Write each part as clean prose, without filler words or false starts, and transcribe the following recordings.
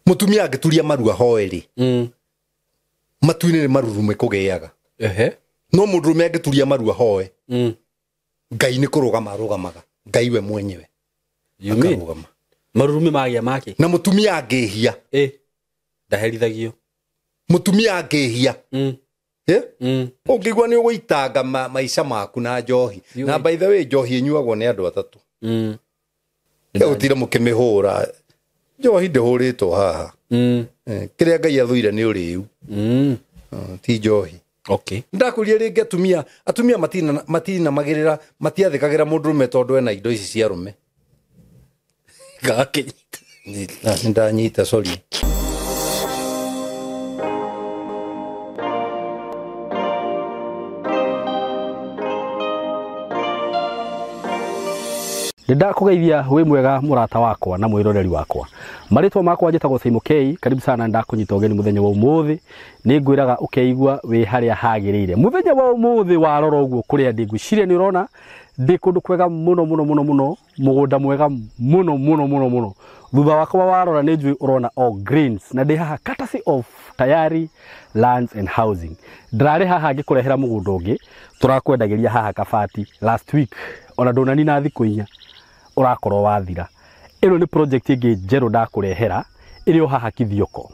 mutumia angeturia marua hoeri matuine ni marurume kugeaga no mundurume angeturia marua hoe ngai ni kurugama arugamaga ngai we mwenyewe akarugama marurume magia make na mutumia angehia ndaherithagio mutumia angehia ungigwa ni uguitanga maisha maku na njohi na by the way njohi enyuagwo ni andu atatu utira mukimihura njohi ndehuritwo haha kiria ngai athuire ni uriu ti njohi okay ndakuria ringi atumia matina magirira matiathikagira mundurume tondu ena indo ici cia rume gakinyita ndanyita sorry Ndakugeithia we mwega murata wakwa na mwiroreri wakwa. Maritwa makwa njitagwo Saimo K, karibu sana ndakunyita ugeni muthenya wa umuthi. Ningwiraga ukeigua we haria hagirire. Muthenya wa umuthi warora uguo kuria ndingwiciria ni urona ndi kundu kwega muno mugunda mwega muno. Thutha wakwa warora ni njui urona all greens na ndi haha courtesy of Tayari Lands and Housing. Ndrare haha ngikurehera mugunda ungi turakwendagiria haha kabati last week ona ndonani na thiku inya urakorwo wathira. Ino ni project ingi njeru ndakurehera iri o haha Kithioko.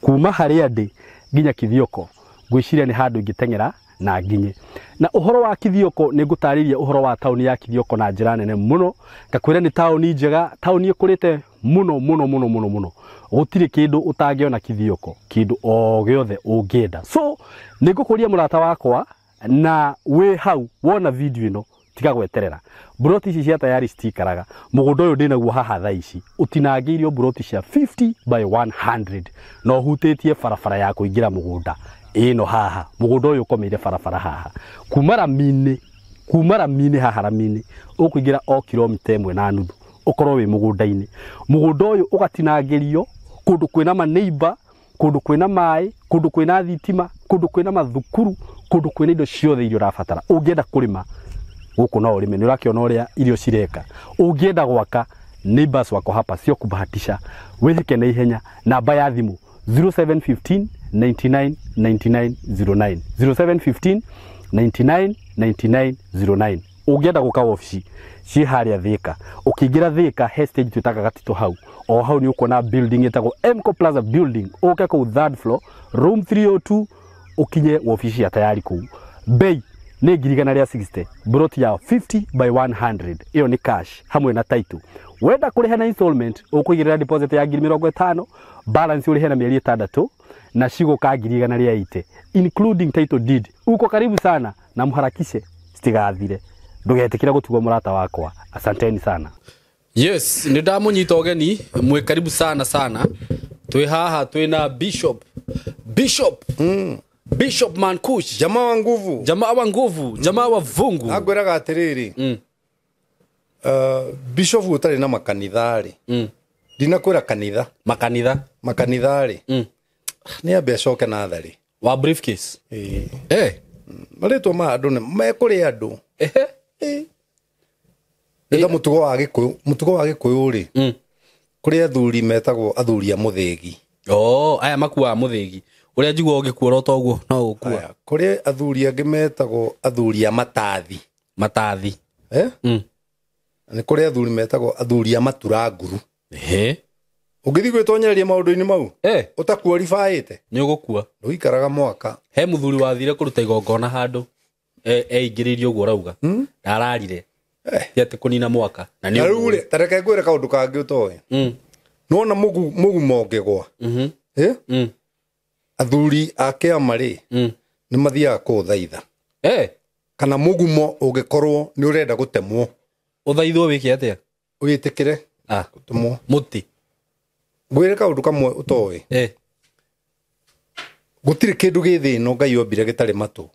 Kuma haria ndi nginya Kithioko ngwiciria ni handu ngitengera na nginye. Na uhoro wa Kithioko ni ngutariria uhoro wa tauni ya Kithioko na njira nene muno. Ngakwira ni tauni njega, tauni ikurite muno. Gutire kindu utangiona Kithioko, kindu o giothe ungienda. So nigukuria murata wakwa na we hau wona video ino tiga gweterera. Buroti ici cia Tayari citikaraga. Mugunda uyu ndinaguo haha thaa ici utinangiirio buroti cia 50 by 100 no hutitie barabara ya kuingira mugunda ino haha. Mugunda uyu ukomeire barabara haha kuma Ramini haha Ramini ukuingira o kilomita 1.5 ukorwo wi mugunda-ini. Mugunda uyu ugatinangirio kundu kwina maneiba, kundu kwina mai, kundu kwina thitima, kundu kwina mathukuru, kundu kwina indo ciothe irio rabatara. Ungienda kurima guku no urime, ni urakiona uria irio cireka. Ungienda gwaka neighbors wako hapa sio kubahatisha. Withike na ihenya. Namba ya thimu 0715 99 99 09 0715 99 99 09. Ungienda guka ofisi ci haria Thika, ukiingira Thika hestage twitaga gatito hau o hau ni ukona building itagwo Mco Plaza building uke ku third floor room 302 ukinye ofisi ya Tayari ku bei ni 160 broti ya 50 by 100. Iyo ni cash hamwe na title. Wenda kuriha na installment ukuigirira deposit ya 50, balance urihe na mieri 6 na shigo ka 180 including title deed. Uko karibu sana na mharakishe stigathire. Ndugetikira gutugwa murata wakwa. Asanteni sana. Yes, ni ndamunyita ugeni mwe karibu sana. Twi haha twina Bishop Mankush, jamaa wa nguvu, jamaa wa vungu. Agweraga atiriri. Bishop utari na makanithari. Dinakwira kanitha, makanithari. Ni abecoke na thari. Wa briefcase. Maritwa ma andu ne mekuri andu. Ega mutugo wa Gikuyu ri. Kuri athuri metagwo athuri a muthegi. Aya makuwa muthegi. Uria njigwo ungikuora toguo no gukua. Kuri athuri angi metagwo athuri a matathi. Ni kuri athuri metagwo athuri a maturanguru. Ungithi gwitonyereria maundu-ini mau utakuorifaite ni ugukua nduikaraga mwaka. He muthuri wathire kuruta igongona handu ingiririe uguo rauga ndararire ati kunina mwaka na ni rure tareke ngwire kaundu kangi utoe nona mugumo ngegwa athuri ake amari ni mathia kuthaitha kana mugumo ungikorwo ni urenda gutemwo uthaithwo wiki atia uyitikire gutemwo muti ngwire kaundu kamwe utoe gutire kindu githi no ngai ombire gitari matu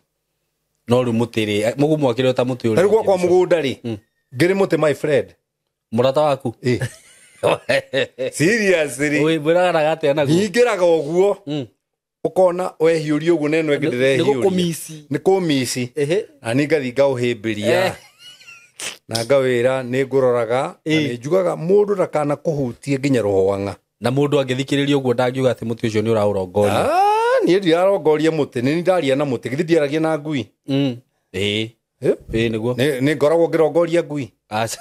no ru mutiri mugumo akire ta muti uri arigwo kwa mugunda ri ngiri muti my friend murata waku seriously we buraga gate na ngiraga oguo ukona wehiuria ugu neno egirire ni kumisi ani ngathi ngauhimbiria na ngawira ni nguroraga ni njugaga mundu ndakana kuhutie nginya ruhwanga na mundu angithikiriria uguo ndangiuga ati muti ucio ni uraũrongoria nie ndirarongoria muti ni ndaria na muti githi ndiaragia na ngui niguo ni ngoragwo ngirongoria ngui aca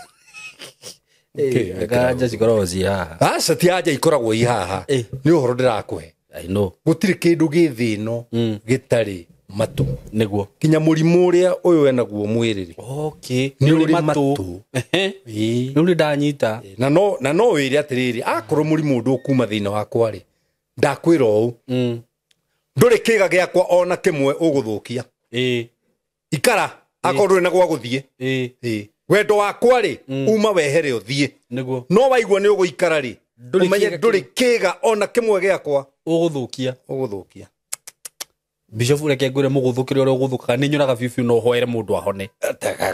ganja cikoragwo ci haha aca ti anja ikoragwo i haha ni uhoro ndirakuhe I know gutire kindu githino gitari matu niguo kinya murimu uria uyu wenaguo mwiriri ni uri matu ni uri ndanyita na no wire atiriri akorwo murimu ndu kuma thina wakwa ri ndakwira uu nduri kiga giakwa ona kimwe uguthukia ikara akorwo na gwa guthie wendo wakwa ri uma wehere uthie niguo no waigua ni uguikara ri umenye nduri kiga ona kimwe giakwa uguthukia Bishop reke ngure muguthukire uri uguthukaga ni nyonaga bibi no hoere mundu ahone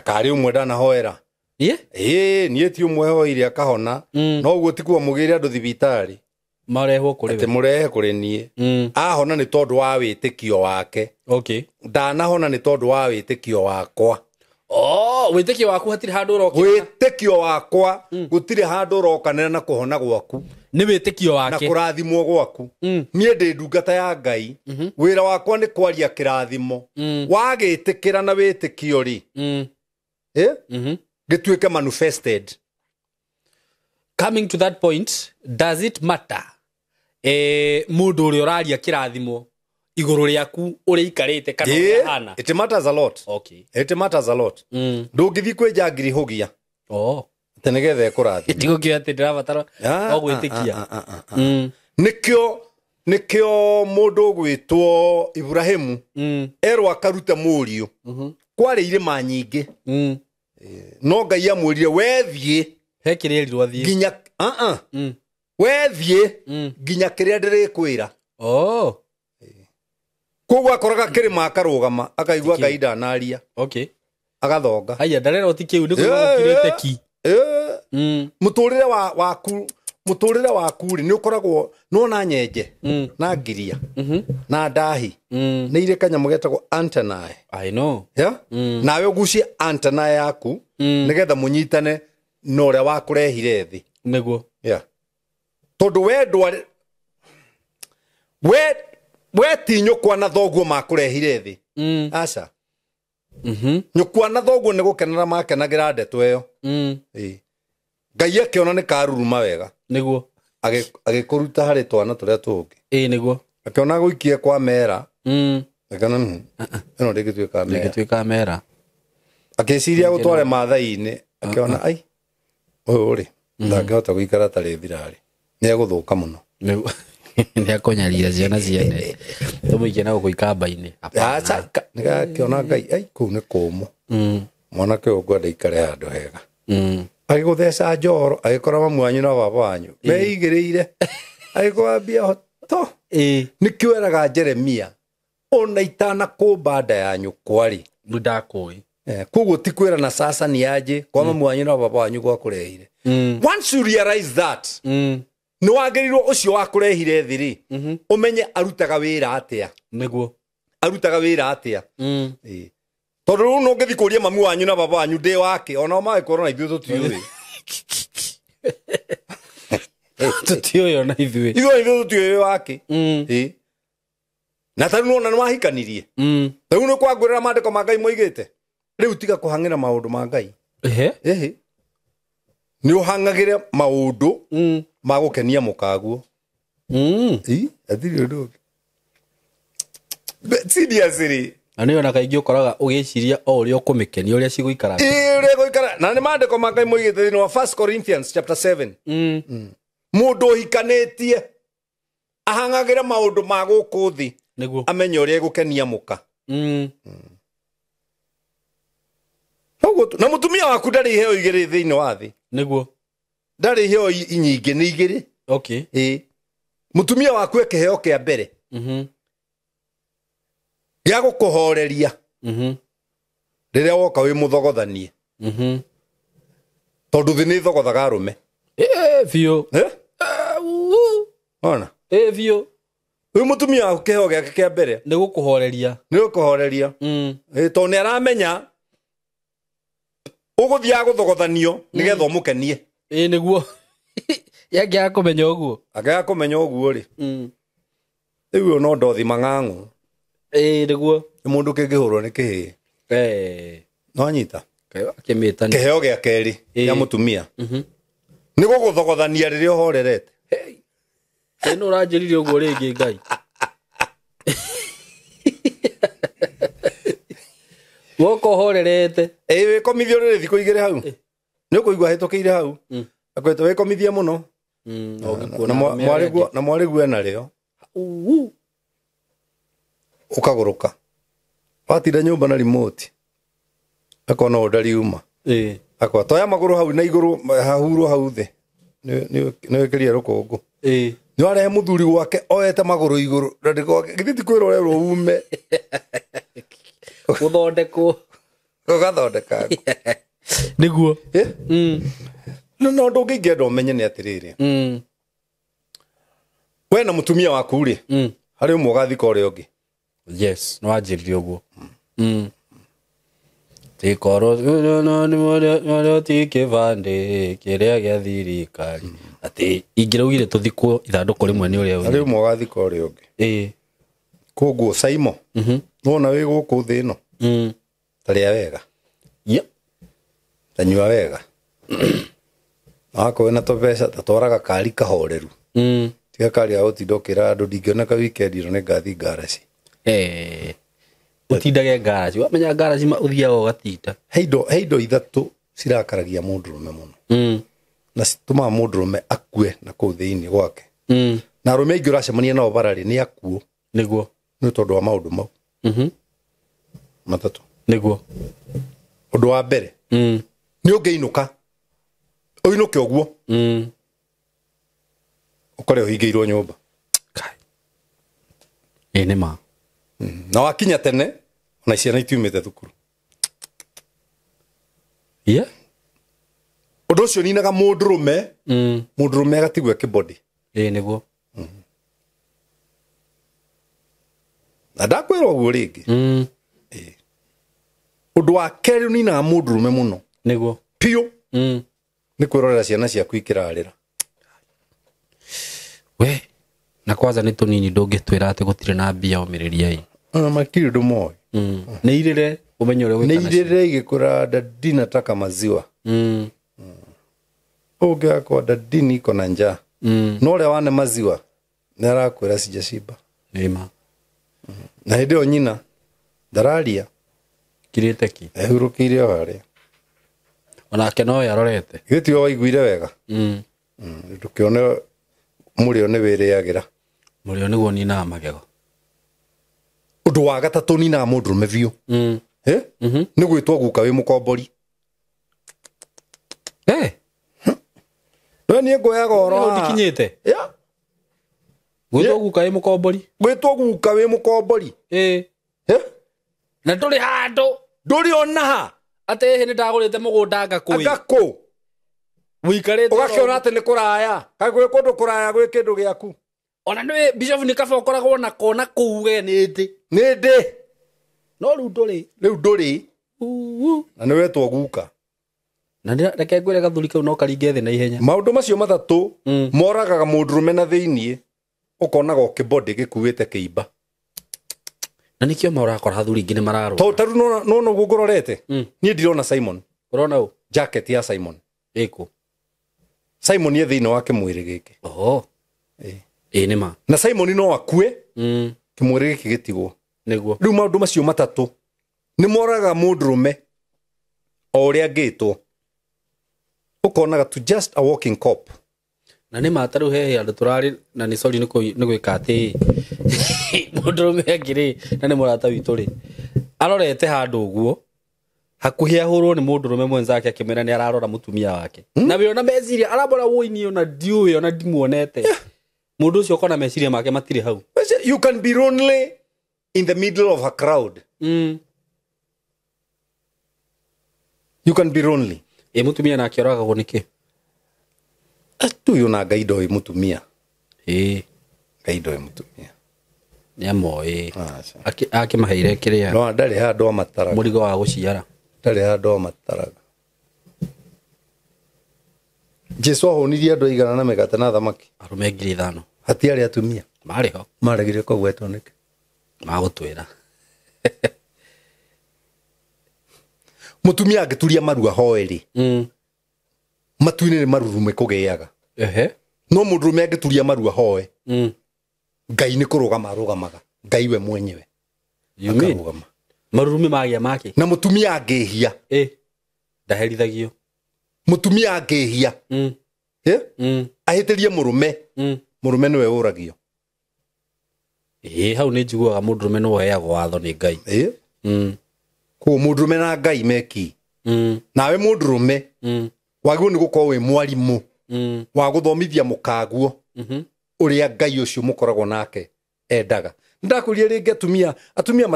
kari umwe ndana hoera nie ti umwe hoire akahona no uguo ti kuo mugire andu thibitari marehwo kuri we murehe kuri nie ahona ni tondu wa witikio wake ndanahona ni tondu wa witikio wakwa witikio waku hatiri handu urokira witikio wakwa gutire handu urokanira na kuhona gwaku ni witikio wake na kurathimwo gwaku nie ndi ndungata ya Ngai wira wakwa ni kwaria kirathimo wagitikira na witikio ri gituike manifested. Coming to that point, does it matter mundu uri uraria kirathimo iguru riaku uri ikarite kana hana? It matters a lot. It matters a lot. Ndungithi kwenja ngiri hugia tenegethe kurathi tigukio ati ndirabatara ogwitikia nikio mundu gwitwo Ibrahimu erwa akaruta muriu kwari irima nyingi no Ngai amwirire wethie hekirerirwo thie ginya wethie ginya kiria ndirikwira kogwa akoraga kirima akarugama akaigua Ngai ndanaria agathonga haya ndarera utikiu ni kumukirite ki muturire waku ri ni ukoragwo nona nyenje na ngiria na ndahi ni ire kanyamu getagwo antennae I know nawe ugucie antennae yaku nigetha munyitane no uria wakurehire thi niguo tondu we ti nyukwa na thoguo makurehire thi aca nyukwa na thoguo ni gukenera makenagira ndeto iyo Ngai akiona ni karuruma wega niguo agikuruta hari twana turia tungi niguo akiona guikie kwa mera akana ino ndingituika mera akiciria gutware mathai-ini akiona ai uyu ri ndangihota guikara tari thirari ni eguthuka muno ni akonyaria ciana ciene tumuikie na guikamba-ini akiona Ngai ai kuu ni kumu mwanake uyu ngwenda ikare handu hega agigutheca njoro agikora mamu wanyu na baba wanyu meigiriire agikuambia hoto nikio eraga Jeremia ona itana kumba nda ya nyukwa ri ndakui koguo ti kwira na sasa ni aje kwa mamu wanyu na baba wanyu gwakurehire once you realize that ni wagerirwo ucio wakurehire thiri umenye arutaga wira atia niguo arutaga wira atia tondu riu no ngithi kuria mamu wanyu na baba wanyu ndi wake ona ma ikorwo na ithuĩ tutiũĩ tutiũĩ na ithuĩ tutiũĩ wake na tari nona nĩ mahikanirie rĩu nĩ kwangwĩrĩra maandĩko ma Ngai moigĩte rĩu tiga kũhang'ĩra maũndũ ma Ngai nĩ ũhang'agĩre maũndũ ma gũkenia mũkaguo athiri ũndũ ũngĩ seriously ani ona kaingĩ ukoraga ugiciria o uria ukumikenia uria ciguikara uria guikara na ni maandiko ma Ngai moigite thĩinĩ wa 1 Corinthians chapter 7 mundu uhikanitie ahang'agĩre maũndũ ma gũkũ thĩ niguo amenye uria egũkenia mũka na mutumia waku ndarĩ iheo igĩrĩ thĩinĩ wa thĩ niguo ndarĩ iheo nyingĩ nĩ igĩrĩ mutumia waku ekĩheo kĩa mbere gĩa gũkũhoreria rĩrĩa woka wĩ mũthogothanie tondu thĩ nĩ thogothaga arũme biũ ona biũ wĩ mũtumia waku kĩheo gĩake kĩa mbere nĩ gũkũhoreria tondũ nĩ aramenya ũgũthiaga gũthogothanio nĩgetha ũmũkenie nĩguo Yake akomenya uguo. Aga kumenya uguo ri. Riu no ndothi mang'ang'u. Niguo. Ni mundu kingihurwo ni kihi. No anyita. Akimita ni. Kiheo gia keri ya mutumia. Ni guguthogothania riria uhorerete. Eno uranjiririe uguo ringi ngai. Woko horerete. Wikomithio riri thiku igiri hau. Ni ukuigua hitukiire hau. Akwete wikomithie muno. Na mwariguo ena rio. Ukaguruka. Watinda nyumba na remote. Akona odari uma. Akwa toya maguru hau na iguru hahuru hau thi. Ni wekiria rukungu. Ni ware muthuri gwake oyete maguru iguru. Ndiko githiti kwira urero ume. Uthondeko. Ugathondeka. Niguo. No ndungingenda umenye ni atiriri. We na mutumia waku ri. Hari umwe gathika uri ungi. Yes, no ajiririe uguo. Tikoro ni mwana tike vande kiria gya thirikari. Ati ingiraugire tuthikwo ithanduku rimwe ni uria. Hari umwe gathika uri ungi. Koguo Saimo. Wona wi guku thi no. Taria wega. Yep. Tanyua wega. Ako na to pesa tatoraga kari kahoreru. Tiga kari au tidokira andu ndingiona ka weekend ro ne gathi garage. Utindage garage. Wamenya garage ma uthia o gatinda. Heido ithatu cirakaragia mundurume muno. Na situma mundurume akue na ku thiini gwake. Na rume ingi uracemania nao barari ni akuo. Niguo. Ni tondu wa maundu mau. Matatu. Niguo. Undu wa mbere. Ni ungeinuka. Uinuke uguo. Ukore uhingiirwo nyumba. Kai. Ni ma. Na wakinya tene ona ciana itiumite thukuru. Undu ucio ninaga mundurume. Mundurume agatigwe kibodi. Niguo. Na ndakwirwo uguo ringi. Undu wa keri ninaga mundurume muno. Niguo. Piu. Ni kwirorera ciana ciaku ikirarira. We na kwanza ni tunini ndungitwira ati gutire na mbia umiriria hii. Makiri ndumo. Ni irire umenye ure gwikana. Ni irire igikura dadi nataka maziwa. Oge kwa dadi niko na njaa. No ule wane maziwa. Narakwira sijashiba. Nima. Na hideo nyina dararia kirite ki. Ehurukire wale. Onake no yarorete. Gitio waiguire wega. Ndukione murio ne wiriagira. Murio niguo ni na magego. Undu wa gatatu ni na mundurume biu. Ni gwitwo guka wi mukombori. No ni ngoyaga oro. Ndikinyite. Gwitwo guka wi mukombori. Gwitwo guka wi mukombori. Na nduri handu. Nduri ona ha. Ate he ni ndagurite mugunda ngakui. Ngakũ. Wikarite. Ugakiona ate ni kuraya. Kagwe kundu kuraya gwi kindu giaku. Ona ni Bishop ni kaba ukoragwo na kona kuuge ni ndi. Ni ndi. No riu nduri. Riu nduri. Na ni wetwo guka. Na reke ngwire gathuri kau no karinge thi na ihenya. Maundu macio mathatu moragaga mundurume na thiini. Ukonaga kibodi gikuite kiimba. Na nikio marakora hathuri ingi ni mararwo. To taru no gugororete. Ni ndirona Simon. Urona u jacket ya Simon. Eko. Simon ye thiini wake mwiri giki. Ni ma. Na Simon no akue. Kimwiri giki gitigwo. Niguo. Riu maundu macio matatu ni moraga mundurume o uria ngitwo. Ukonaga to just a walking cop. Na ni mataru hehe andu turari na ni sorry ni gwika ati mundurume agiri na ni murata witu ri arorete handu uguo hakuhi ahurwo ni mundurume mwenzake akimera ni ararora mutumia wake na we ona meciria arabora woini ona ndiuwe ona ndimuonete mundu ucio kona meciria make matire hau. You can be lonely in the middle of a crowd. You can be lonely. Mutumia na akioraga go niki tu yona gaido mutumia. Gaido mutumia. Ni amo aki maheire kiria. No ndari handu amataraga. Murigo wa guciara. Ndari handu amataraga. Jesu ahonirie andũ aigana na mĩgate na thamaki. Arume 5,000. Hatiarĩ atumia. Marĩ ho. Maregire kũgwetwo nĩkĩ? Magũtwĩra. Mũtumia angĩturia maru ahoe-rĩ. Matu-inĩ nĩ marurume kũgĩaga. No mũndũrũme angĩturia maru ahoe. Ngai nĩ kũrũgama arũgamaga. Ngai we mwenyewe. You mean? Marurume magĩa make. Na mũtumia angĩhia. Ndaherithagio. Mũtumia angĩhia. Ahĩtĩrie mũrũme. Mũrũme nĩwe ũragio. Hau nĩ njiguaga mũndũrũme nĩwe ũheagwo watho nĩ Ngai. Koguo mũndũrũme na Ngai meki. Nawe mũndũrũme wagĩrĩirwo nĩ gũkorwo wĩ mwarimũ wa gũthomithia mũkaguo ũrĩa Ngai ũcio mũkoragwo nake endaga. Ndakuria rĩngĩ atumia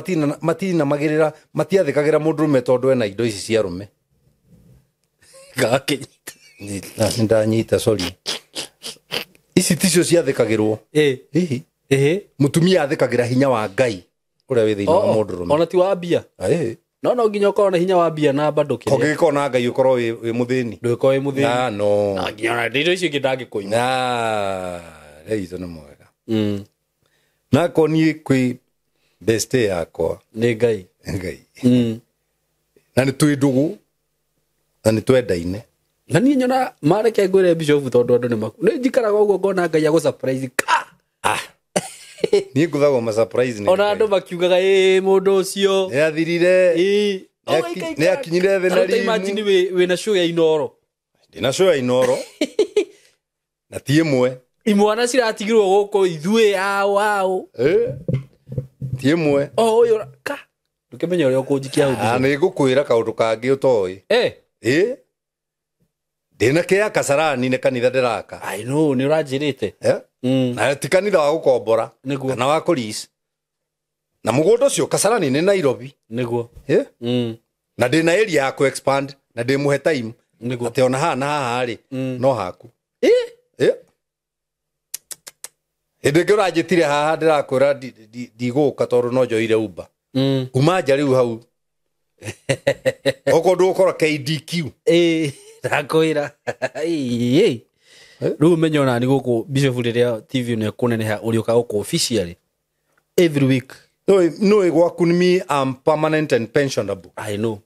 matinamagĩrĩra matiathĩkagĩra mũndũrũme tondũ ena indo ici cia rũme. Gakĩnyita. Ndanyita sorry. Ici ticio ciathĩkagĩrwo. Mũtumia athĩkagĩra hinya wa Ngai ũrĩa wĩ thĩinĩ wa mũndũrũme. Ona ti wa mbia. No nginya ũkorwo na hinya wa mbia na bado kĩrĩa. Ũngĩkorwo na Ngai ũkorwo wĩ mũthĩni. Ndũgĩkorwo wĩ mũthĩni. No. Na nginya ona indo icio ingĩ ndangĩkũima. Reitũ nĩ mwega. Na koniĩ kwĩ beste yakwa. Nĩ Ngai. Ngai. Na nĩ twĩ ndũgũ. Na nĩ twendaine. Na niĩ nyona mareke ngwĩre Bishop tondũ andũ nĩ maku. Nĩ njikaraga ũguo ngona Ngai agũ surprise ka. Niĩ ngũthagwo ma surprise nĩ. Ona andũ makiugaga mũndũ ũcio. Nĩ athirire. Nĩ akinyire thĩ na rimu. Imagine wĩna show ya Inoro. Ndĩna show ya Inoro. Na ti ĩmwe. Imwana ciratigirwo gũkũ ithuĩ ao. Ti ĩmwe. Ũyũ ka. Ndũkĩmenya ũrĩa ũkũnjikia hau. Nĩ ngũkwĩra kaũndũ kangĩ ũtoĩ. Ndĩna kĩa Kasarani nĩ kanitha ndĩraka. I know nĩ ũranjĩrĩte. Na ti kanitha wa gũkombora kana wa kũrisi. Na mũgũnda ũcio Kasarani nĩ Nairobi. Nĩguo. Na ndĩna area ya kũ expand na ndĩmũhe time. Atĩ ona haha na haha rĩ no haku. Hĩndĩ ĩngĩ ũranjĩtire haha ndĩrakwĩra ndigũka tondũ no njoire Uber. Uma nja rĩu hau. Okorwo ndũgũkora KDQ. Ndakwĩra. Rĩu ũmenye ona nĩ gũkũ Bishop rĩrĩa TV nĩ kũneneha ũrĩũka gũkũ officially every week. No gwaku nĩ me am permanent and pensionable. I know.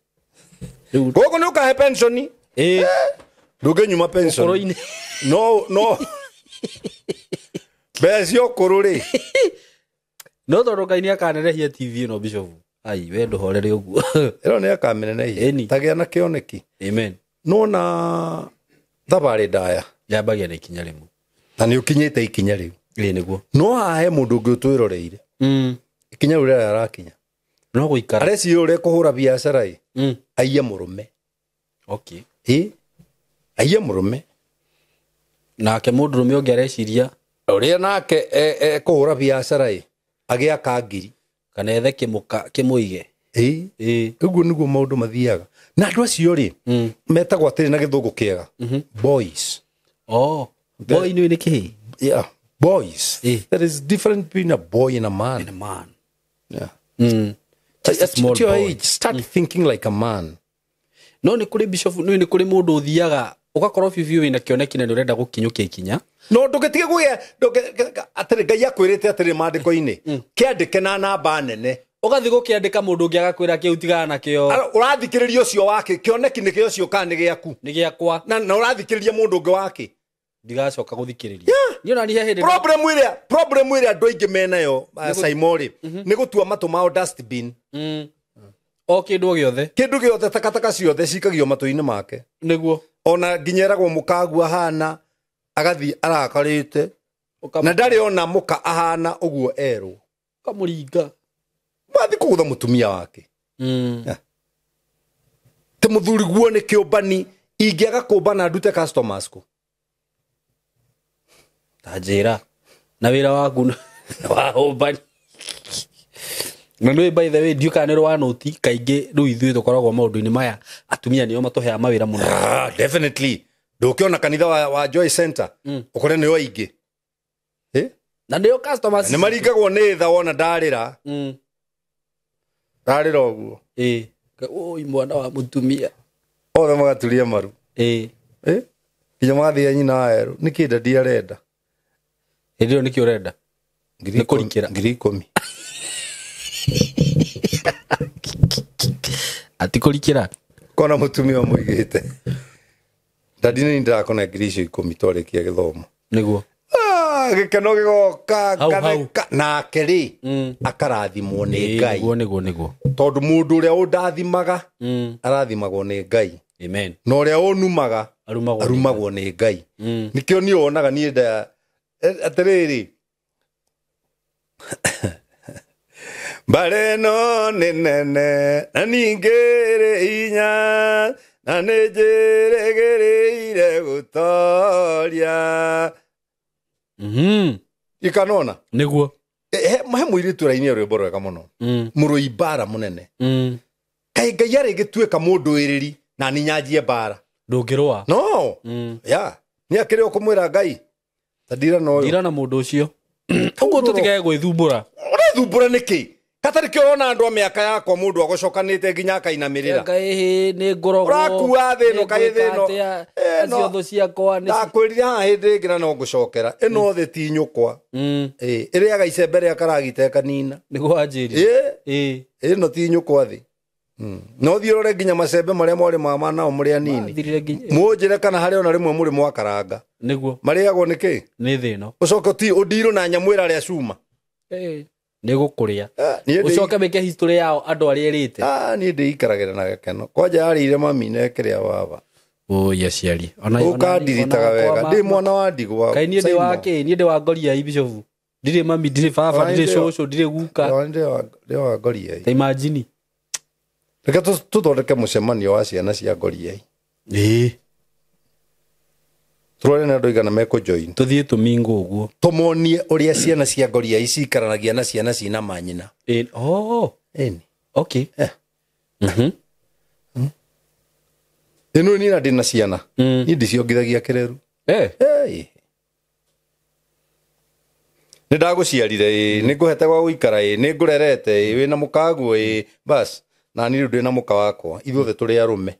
Gũkũ nĩ ũkahe pensioni. Ndũngĩnyuma pension. No. Becio ũkũrũ rĩ. No tondũ Ngai nĩ akanenehia TV ĩno Bishop. Ai we ndũhorere ũguo. Ĩno nĩ akamenenehia. Tagĩa na kĩoneki. Amen. No na thabarĩ ndaya. Yambagia na ikinya rĩmwe. Na nĩ ũkinyĩte ikinya rĩu. Nĩguo. No hahe mũndũ ũngĩ ũtwĩroreire. Ikinya rĩu rĩrĩa arakinya. No gũikara. Areci ũrĩa kũhũra biacara ĩ. Aiya mũrũme. Okay. Aiya mũrũme. Nake mũndũrũme ũngĩ areciria ũrĩa nake kũhũra biacara ĩ. Agĩaka ngiri. Kana ethe kĩmũige. Ũguo nĩguo maũndũ mathiaga. Na andũ acio rĩ metagwo atĩrĩ na gĩthũngũ kĩega. Boys. Boy nĩ kĩĩ? Yeah, boys. There is difference between a boy and a man. And a man. Yeah. Just a small at your boy. age, start thinking like a man. No nĩ kũrĩ Bishop nĩ kũrĩ mũndũ ũthiaga ũgakorwo biũ wĩna kĩoneki na nĩ ũrenda gũkinyũkia ikinya. No ndũgĩtige kũgĩa atĩrĩ Ngai akwĩrĩte atĩrĩ maandĩko-inĩ kĩandĩke na namba nene. Ũgathiĩ gũkĩandĩka mũndũ ũngĩ agakwĩra kĩu tigana nakĩo. Ũrathikĩrĩria ũcio wake kĩoneki nĩkĩo ũcio kana nĩ gĩaku. Nĩ gĩakwa. Na ũrathikĩrĩria mũndũ ũngĩ wake. Ndigacoka gũthikĩrĩria. Niĩ ona niĩ hĩndĩ. Problem ĩrĩa andũ aingĩ menayo Saimori nĩ gũtua matũ mao dustbin. O kĩndũ gĩothe. Takataka ciothe cikagio matũ-inĩ make. Nĩguo. Ona nginya eragwo mũkagu ahana agathiĩ arakarĩte. Na ndarĩ ona mũka ahana ũguo erwo. Kamũringa. Wathi kũgũtha mũtumia wake. Te mũthuri guo nĩ kĩũmbani ingĩaga kũmbana ndute customers ku. Tajĩra. Na wĩra waku wa ũmbani. Na nĩ by the way ndiũkanĩrwo wa noti kaingĩ rĩu ithuĩ tũkoragwo maũndũ-inĩ maya atumia nĩo matũheaga mawĩra mũno. Definitely. Ndũkĩona kanitha wa Joy Center ũkore nĩo aingĩ. Na nĩo customers. Nĩ maringagwo nĩ tha wona ndarĩra. Ndarĩra ũguo. Oi mwana wa mũtumia. Othe magaturia maru. Kinya magathia nyina aero niki ndadi arenda ndio niki urenda ni kurikira ngiri 10 ati kurikira kona mutumia muigite ndadi ni ndakona ngiri 10 twarekia githomo niguo gikeno gigoka na keri akarathimwo ni Ngai niguo tondu mundu uria undathimaga arathimagwo ni Ngai amen na uria unumaga arumagwo ni Ngai nikio ni onaga ni nda atiriri bareno nene na ningere inya na nejeregereire gutoria ikanona niguo he muiritu raini rwimbo rwega muno murui bara munene kai Ngai ari gituika mundu iriri na ninyanjie bara ndungirwa no ya ni akire okumwira Ngai tadira no ndira na mundu ucio ugo tutikae gwithumbura urethumbura niki katari kirona andu a miaka yakwa mundu agocokanite nginya kainamirira Ngai ni ngorogo urakuwa thino kai thino acio thu ciakwa ni ndakwirire ha hindi ngira no ngucokera ino thi ti nyukwa iriaga icembe ria karagite kanina niguo anjiri ino ti nyukwa thi no thiorore nginya macembe maria mori mama nao muri anini munjire kana hari ona rimwe muri mwakaranga niguo mariagwo niki ni thino ucoka ti udiru na nyamwira ria cuma ni gukuria ucoke meke history yao andu ari erite ni ndiikaragira na gakeno kwaja arire mami na ekeria baba ya ciari ona ukadiritaga wega ndi mwana wa ndigwa kai ni ndi wake ni ndi wa ngoria ibicovu ndire mami ndire baba ndire shosho ndire guka ndi wa ngoria ta imagine reka tuthondeke mucemanio wa ciana cia ngoria turore na andu igana meko join tuthie tumingo uguo tumonie uria ciana cia ngoria ici ikaranagia na ciana cina manyina okay ino ni na ndina ciana ni ndiciongithagia kireru ni ndaguciarire ni nguhete gwa guikara ni ngurerete wina mukagu bas na ni ndi na muka wakwa ithuothe turi arume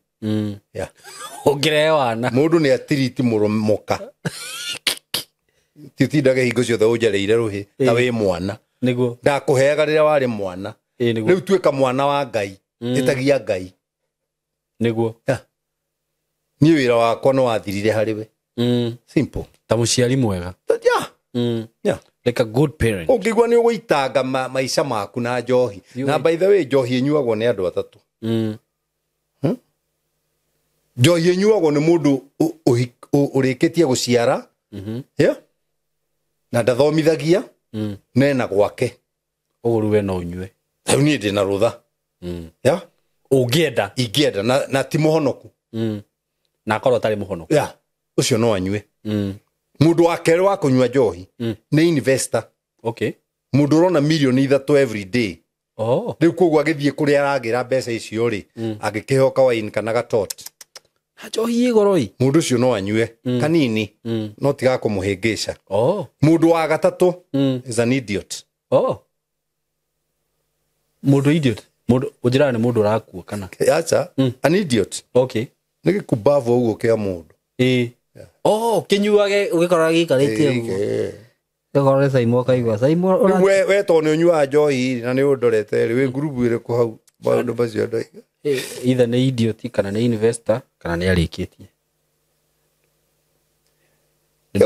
ungire wana mundu ni atiriti muka titindaga hingo ciothe unjareire ruhi ta wi mwana niguo ndakuheaga riria wari mwana riu tuika mwana wa Ngai itagia Ngai niguo ni wira wakwa no wathirire hariwe simple ta muciari mwega like a good parent ukigwa ni uguitanga maisha maku na njohi na by the way njohi enyuagwo ni andu atatu njohi enyuagwo ni mundu urikitie guciara na ndathomithagia nena gwake uguru we no unywe riu ni ndi na rutha ungienda ingienda na ti muhonoku na akorwo tari muhonoku ucio no anywe mundu wa kere wa kunywa njohi ni investor mundu urona milioni 3 every day riu koguo agithie kuri aragira mbeca icio ri agikihoka wine kana gatot njohi igoroi mundu ucio no anywe kanini no tiga kumuhingisha mundu wa gatatu is an idiot mundu idiot mundu ujira ni mundu rakua kana acha an idiot ni gikubavu uguo kia mundu kinyuage ugikora gikaritie uguo gikora saimo kaigwa saimo we to ni unyua njohi na ni undorete ri we group ire ku hau bandu bacio ndoiga either ni idiot kana ni investor kana ni arikitie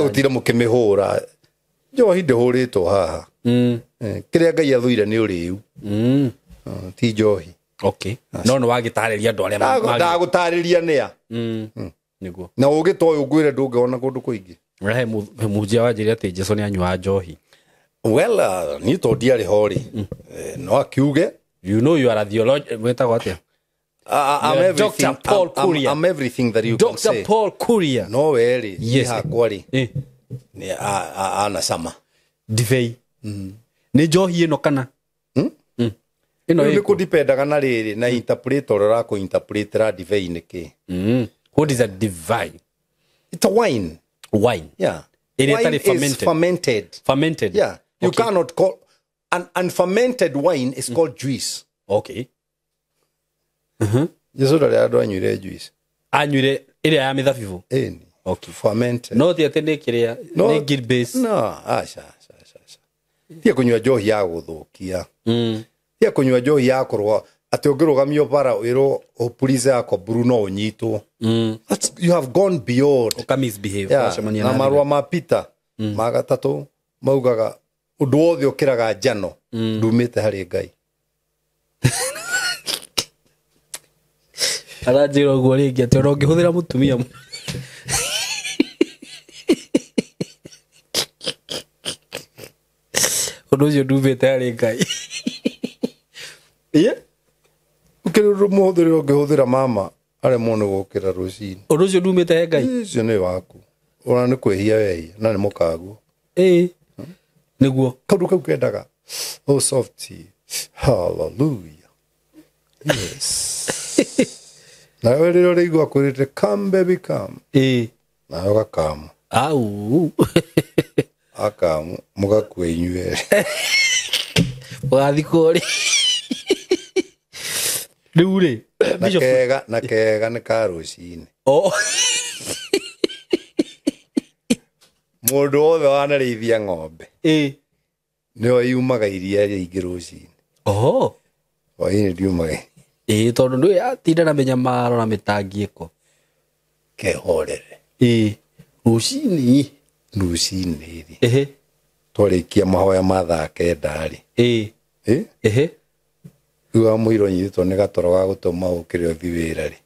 utira mukimihura njohi ndihuritwo haha kiria Ngai athuire ni uriu ti njohi no wagitariria andu aria ndagutariria nia niguo na ugitoy ugwire ndungiona kundu kuingi rehe mujia wanjire ati Jesu ni anywa njohi ni to diari hori no akiuge you know you are a theologian wetagwo atia Dr. Paul Kuria. I'm everything that you can say. Dr. Paul Kuria. No weri. Yes. Hakwari. Ni ana sama. Divei. Ni njohi ino kana? Ino ni kudipendaga na riri na interpreter ra ku interpretera divei niki. What is a divine? It's a wine. Wine. Yeah. Wine is fermented. Fermented. Yeah. You cannot call an unfermented wine is called juice. Okay. Yesu ndari andu anyuire juice. Anyuire ile ya mithabibu. Okay. Fermented. No ti atende kiria ni guilt base. No, acha. Tia kunywa njohi ya guthukia. Tia kunywa njohi ya kurwa ati ungirugamio bara wiro police yako Bruno unyitwo. You have gone beyond. Oka misbehave. Na marwa mapita magatatu maugaga undu wothe ukiraga njano ndumite hari Ngai. Arajiro guo ringi ati ungihuthira mutumia undu ucio ndumite hari Ngai. Ukiruru muhuthire ungihuthira mama are mone gukira rucini. Undu ucio ndumite hari Ngai. Icio ni waku. Ona ni kwehia wehia na ni mukagu. Niguo. Kaundu kau kendaga. Oh softy. Hallelujah. Yes. Na wewe urigwa kurite come baby come. Na ugakama. Au. Akamu mugakue inywe. Wathikori. Riure. Nakega ni karucini. Mundu wothe wanarithia ng'ombe. Nio yumaga iria riingi rucini. Waini ndiumaga. Tondu ndu atinda na menya maro na mitangieko. Kehorere. Rucini. Twarikia mahoya mathaa kenda ri. Riu amuiro nyitwo ni gatoro ga gutuma ukire uthi wira ri.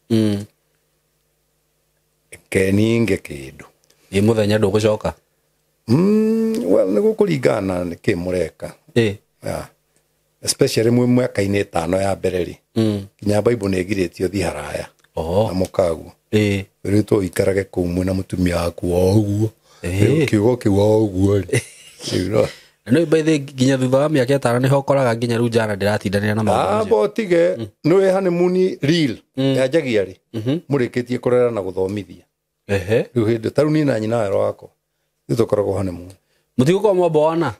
Keninge kindu. Muthenya ndugucoka. Well, ni gukuringana ni kimureka. Especially mwaka-ini 5 ya mbere ri. Kinya Bible ni giritio thi haraya. Na mukagu. Riu tu ikarage kumwe na mutumia waku oguo. Kiugo kiu oguo ri. No ibaithe ginya thutha wa miaka 5 ni hokoraga ginya riu jana ndiratindanira na maundu. Botige no honeymoon real. Yajagia ri. Murikitie kurera na guthomithia. Riu hindi taru ni na nyina wero wako. Nitukoragwo honeymoon. Mutigo kwa mwaboana?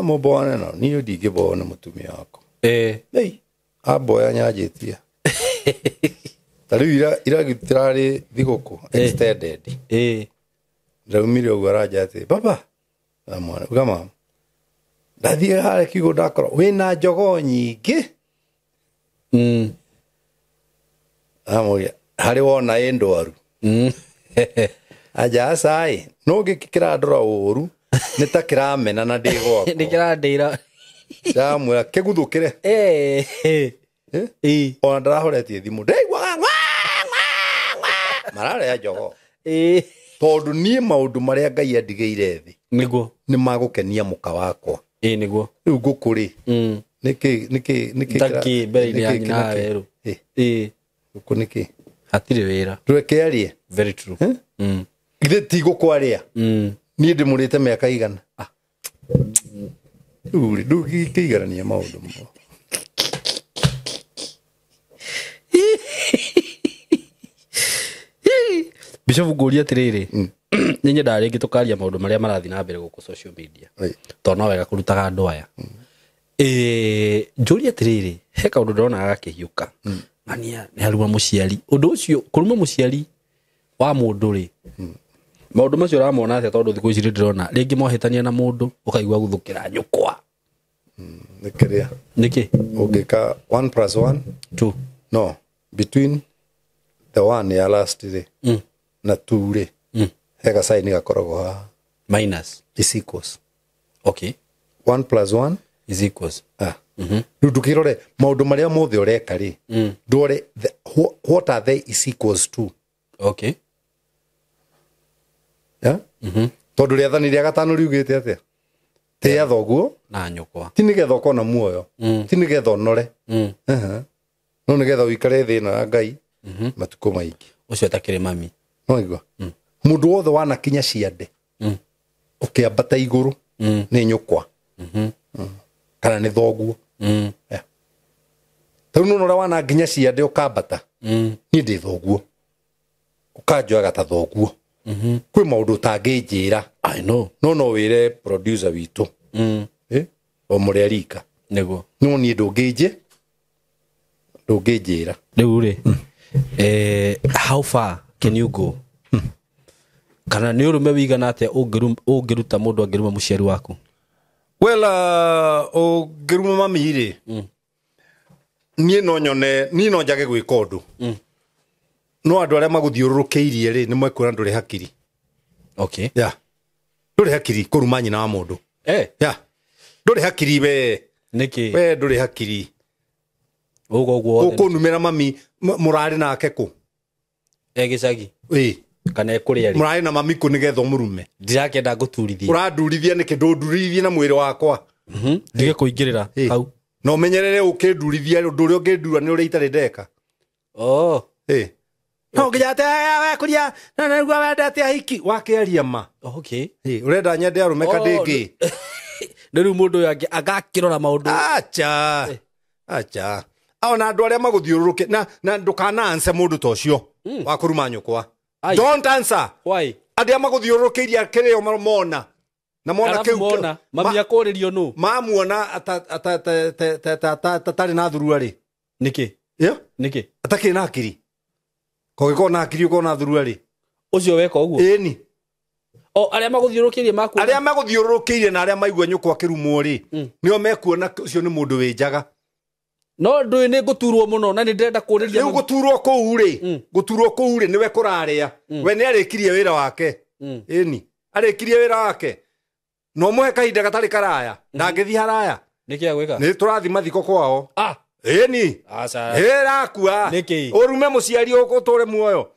Mwaboana no. Niyo ndingibona mutumia wako. Aboya nyajitia. Tariu iragitirari thiguku extended. Ndaumire ugo araja ati baba. Amwana ugama. Ndathie hare kigo ndakora wina njogo nyingi. Amoya hari wona endwaru. Aja sai no gikira ndora uru nitakiramena na ndigwa. Ndikirandira. Jamwe kiguthukire. Ona ndarahoretie thimu. Ndeigwa. Marare ya njogo. Tondu nie maundu maria Ngai andigeire thi. Niguo. Ni magukenia muka wakwa. Niguo. Riu ngukuri. Niki. Taki mbere ya nyina weru. Guku niki. Hatire wira. Rweke arie. Very true. Ithe ti gukwaria. Nie ndimurite miaka igana. Uri ndugi kigarania maundu mo. Bishop Gori atiriri. Ninye ndaringi tukaria maundu maria marathi na mbere guku social media. To no wega kurutaga andu aya. Njuri atiriri, he kaundu ndona agakihiuka. Mania ni haruma muciari. Undu ucio kuruma muciari wa mundu ri. Maundu macio ramona atia tondu thiku ici ndirona ringi mohitania na mundu ukaigwa guthukira nyukwa. Nikiria. Niki? Ugika 1+1 2. No, between the one ya last day na 2 ri. Hega sign gakoragwo ha minus is equals. Okay. 1+1 is equals. Ndukirore maundu maria mothe ureka ri. Ndore what are they is equals to. Okay. Tondu riathani ria gatano riugite atia. Tia thoguo na nyukwa. Ti nigetha ukona muoyo. Ti nigetha onore. No nigetha uikare thi na Ngai matuko maingi. Ucio atakire mami. No igwa. Mundu wothe wana kinya ciande. Ukiambata iguru ni nyukwa. Kana ni thoguo. Tau no ora wana kinya ciande ukambata. Ni ndi thoguo. Ukanjoga ta thoguo. Kwi maundu tangijira. I know. No wire producer witu. O muri rika. Niguo. No ni ndungije. Ndungijira. Riu ri. How far can you go? kana nĩ ũrũme wĩigana atĩa ũngĩruta mũndũ angĩruma mũciari waku? Well, ũngĩruma mami rĩ, niĩ no nyone, niĩ no njage gwĩka ũndũ. No andũ arĩa magũthiũrũrũkĩirie rĩ, nĩ mwekuona ndũrĩ hakiri. Okay. Yeah. Ndũrĩ hakiri kũruma nyina wa mũndũ. Yeah. Ndũrĩ hakiri we. Nĩkĩ? We ndũrĩ hakiri. Ũguo ũkũnumĩra mami mũrarĩ nake kũ? Gĩcagi. Kana kũrĩa rĩ? Mũrarĩ na mami kũ nĩgetha ũmũrume? Ndirakenda ngũturithie. Ũrandurithia nĩkĩ ndũndurithie na mwĩrĩ wakwa? Ndige kũingĩrĩra hau. No menyerere ũkĩndurithia ũndũ ũrĩa ũngĩndura nĩ ũrĩa itarĩ ndeka. No nginya we kũria na nĩguo wendete ahiki wakĩaria ma. Okay. Ũrenda nyende arũme kadĩngĩ. Rĩu mũndũ ũyũ angĩ agakĩrora maũndũ. Acha. Ona andũ arĩa magũthiũrũrũke na ndũkana-anse mũndũ ta ũcio wa kũruma nyũkwa. Don't answer. Why? Andũ magũthiũrũrũkĩirie kĩrĩa mona. Na mona kĩu. Mona, mami akũrĩrio nũ? Mamuona atarĩ na thurua rĩ. Nĩkĩ? Nĩkĩ? Atakĩrĩ na akiri. Kũngĩkorwo na akiri ũkorwo na thurua rĩ. Ũcio weka ũguo? Ĩni. Arĩa magũthiũrũkĩirie makuona. Arĩa magũthiũrũrũkĩirie na arĩa maigua nyũkwa kĩrumwo rĩ. Nĩo mekuona ũcio nĩ mũndũ wĩ njaga. No ndũĩ nĩ ngũturwo mũno na nĩ ndĩrenda kũũrĩria. Rĩu gũturwo kũu rĩ. Gũturwo kũu rĩ nĩwe kũrarĩa. We nĩ arĩkirie wĩra wake. Ĩni. Arĩkirie wĩra wake. No mũhe kahinda gatarĩ karaya. Ndangĩthiĩ haraya. Nĩkĩ agwĩka? Nĩ tũrathi mathiko kwao. Ĩni. Rakua. Nĩkĩ? Ũrume mũciari ũtũre muoyo.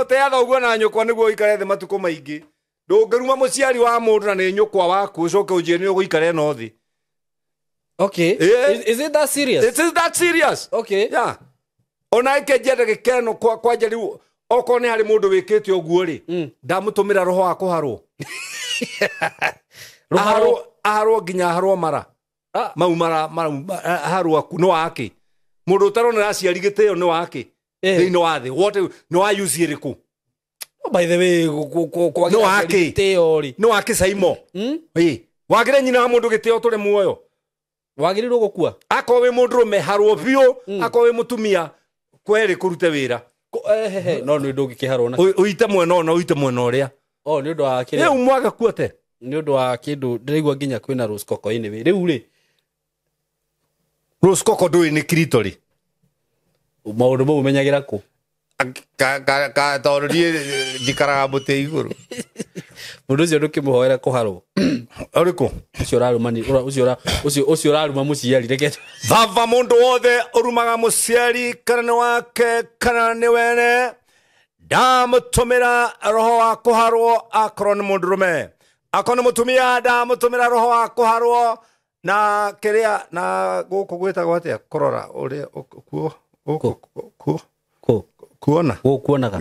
Teatha ũguo na nyũkwa nĩguo ũikare thĩ matukũ maingĩ. Ndũngĩruma mũciari wa mũndũ na nĩ nyũkwa waku ũcoke ũnjĩre nĩ ũgũikare no thĩ. Okay. Is it that serious? It is that serious. Okay. Yeah. Ona ikejenda gĩkeno kwanja rĩu okorwo nĩ harĩ mũndũ wĩkĩte ũguo rĩ. Ndamũtũmĩra roho wa kũharwo. Aharwo nginya aharwo mara. Mau mara aharwo no wake. Mũndũ ũtarona aciari gĩtĩo nĩ wake. Thĩinĩ wa thĩ. Nĩ wa use ĩrĩkũ? By the way, no wake. No wake Saimo. Wagĩre nyina wa mũndũ gĩtĩo tũre muoyo. Wagĩrĩirwo gũkua. Akorwo wĩ mũndũrũme harwo biũ, akorwo wĩ mũtumia kwerĩ kũrute wĩra. No nĩ ũndũ ũngĩkĩharwo na. Ũite mwena ũna ũite mwena ũrĩa. Nĩ ũndũ wa kĩrĩa. Rĩu mwaga kuote. Nĩ ũndũ wa kĩndũ ndĩraigua nginya kwĩna Rose Coco-inĩ wĩ. Rĩu rĩ. Rose Coco ndũĩ nĩ Kirito rĩ. Maũndũ mau ũmenyagĩra kũ? Tondũ niĩ njikaraga mũtĩ igũrũ. Mũndũ ũcio ndũkĩmũhoera kũharwo. Ũrĩkũ? Ũcio ũraruma mũciari reke. Baba mũndũ wothe ũrumaga mũciari kana nĩ wake kana nĩ wene. Ndamũtũmĩra roho wa kũharwo akorwo nĩ mũndũrũme. Akorwo nĩ mũtumia ndamũtũmĩra roho wa kũharwo na kĩrĩa na gũkũ gwĩtagwo atĩa kũrora ũrĩa kuona. Kuonaga.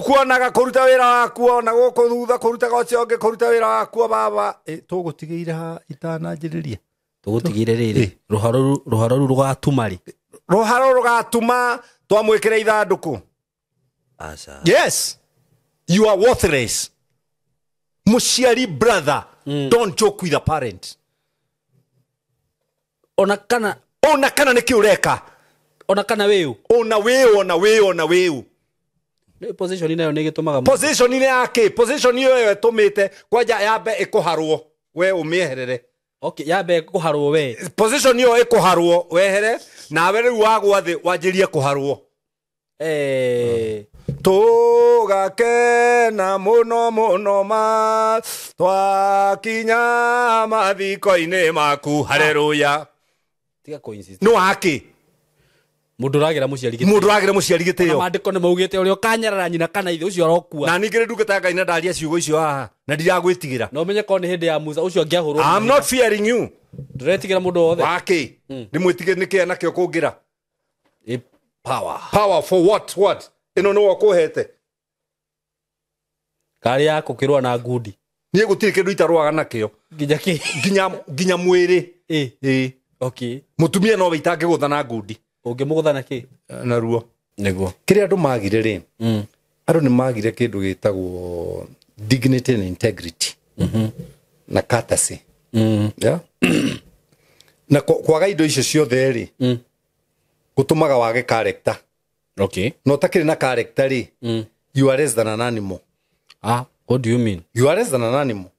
Kuonaga kũruta wĩra wakuo na gũkũ thutha kũrutaga ũcio ũngĩ kũruta wĩra wakuo baba. Tũgũtigĩire ha itananjĩrĩria. Tũgũtigĩire rĩrĩ. Rũharo rũu rũgatuma rĩ. Rũharo rũgatuma twamwĩkĩra ithandũkũ. Yes. You are worthless. Mũciari brother. Don't joke with a parent. Ona kana nĩkĩ ũreka. Ona kana wĩu. Ona wĩu. Position nayo nĩ gĩtũmaga. Position nĩ yake. Position ĩyo ĩtũmĩte kwanja yambe ĩkũharwo. We ũmĩeherere. Okay, yambe ĩkũharwo we. Position ĩyo ĩkũharwo wehere nawe rĩu wagwa thĩ wanjĩrie kũharwo. Tũgakena mũno ma twakinya mathiko-inĩ maku. Haleluya. Tiga coincide. No wake. Mũndũ ũragĩra mũciari gĩtĩo. Mũndũ ũragĩra mũciari gĩtĩo. Maandĩko nĩ maugĩte ũrĩa ũkanyarara nyina kana ithe ũcio arokua. Na ningĩ ndungata Ngai na ndaria ciugo icio haha na ndiragwĩtigĩra. No menye ko nĩ hĩndĩ ya Musa ũcio angĩahũrwo. I'm not fearing you. Ndĩretigĩra mũndũ wothe. Wake. Ndĩmwĩtigĩre nĩkĩ nakĩo kũngĩra. Power for what? Ĩno nĩwe ũkũhete. Kari yako kĩrũa na ngundi. Niĩ gũtirĩ kĩndũ itarũaga nakĩo. Nginya mwĩrĩ. Okay. Mũtumia no wĩitange gũtha na ngundi. Ũngĩmũgũtha na kĩ? Na ruo. Nĩguo. Kĩrĩa andũ magire rĩ. Andũ nĩ magire kĩndũ gĩtagwo dignity and integrity. Na courtesy. Yeah. Na kwaga indo icio ciothe rĩ. Gũtũmaga wage character. Okay. No takĩrĩ na character rĩ. You are less than an animal. What do you mean? You are less than an animal.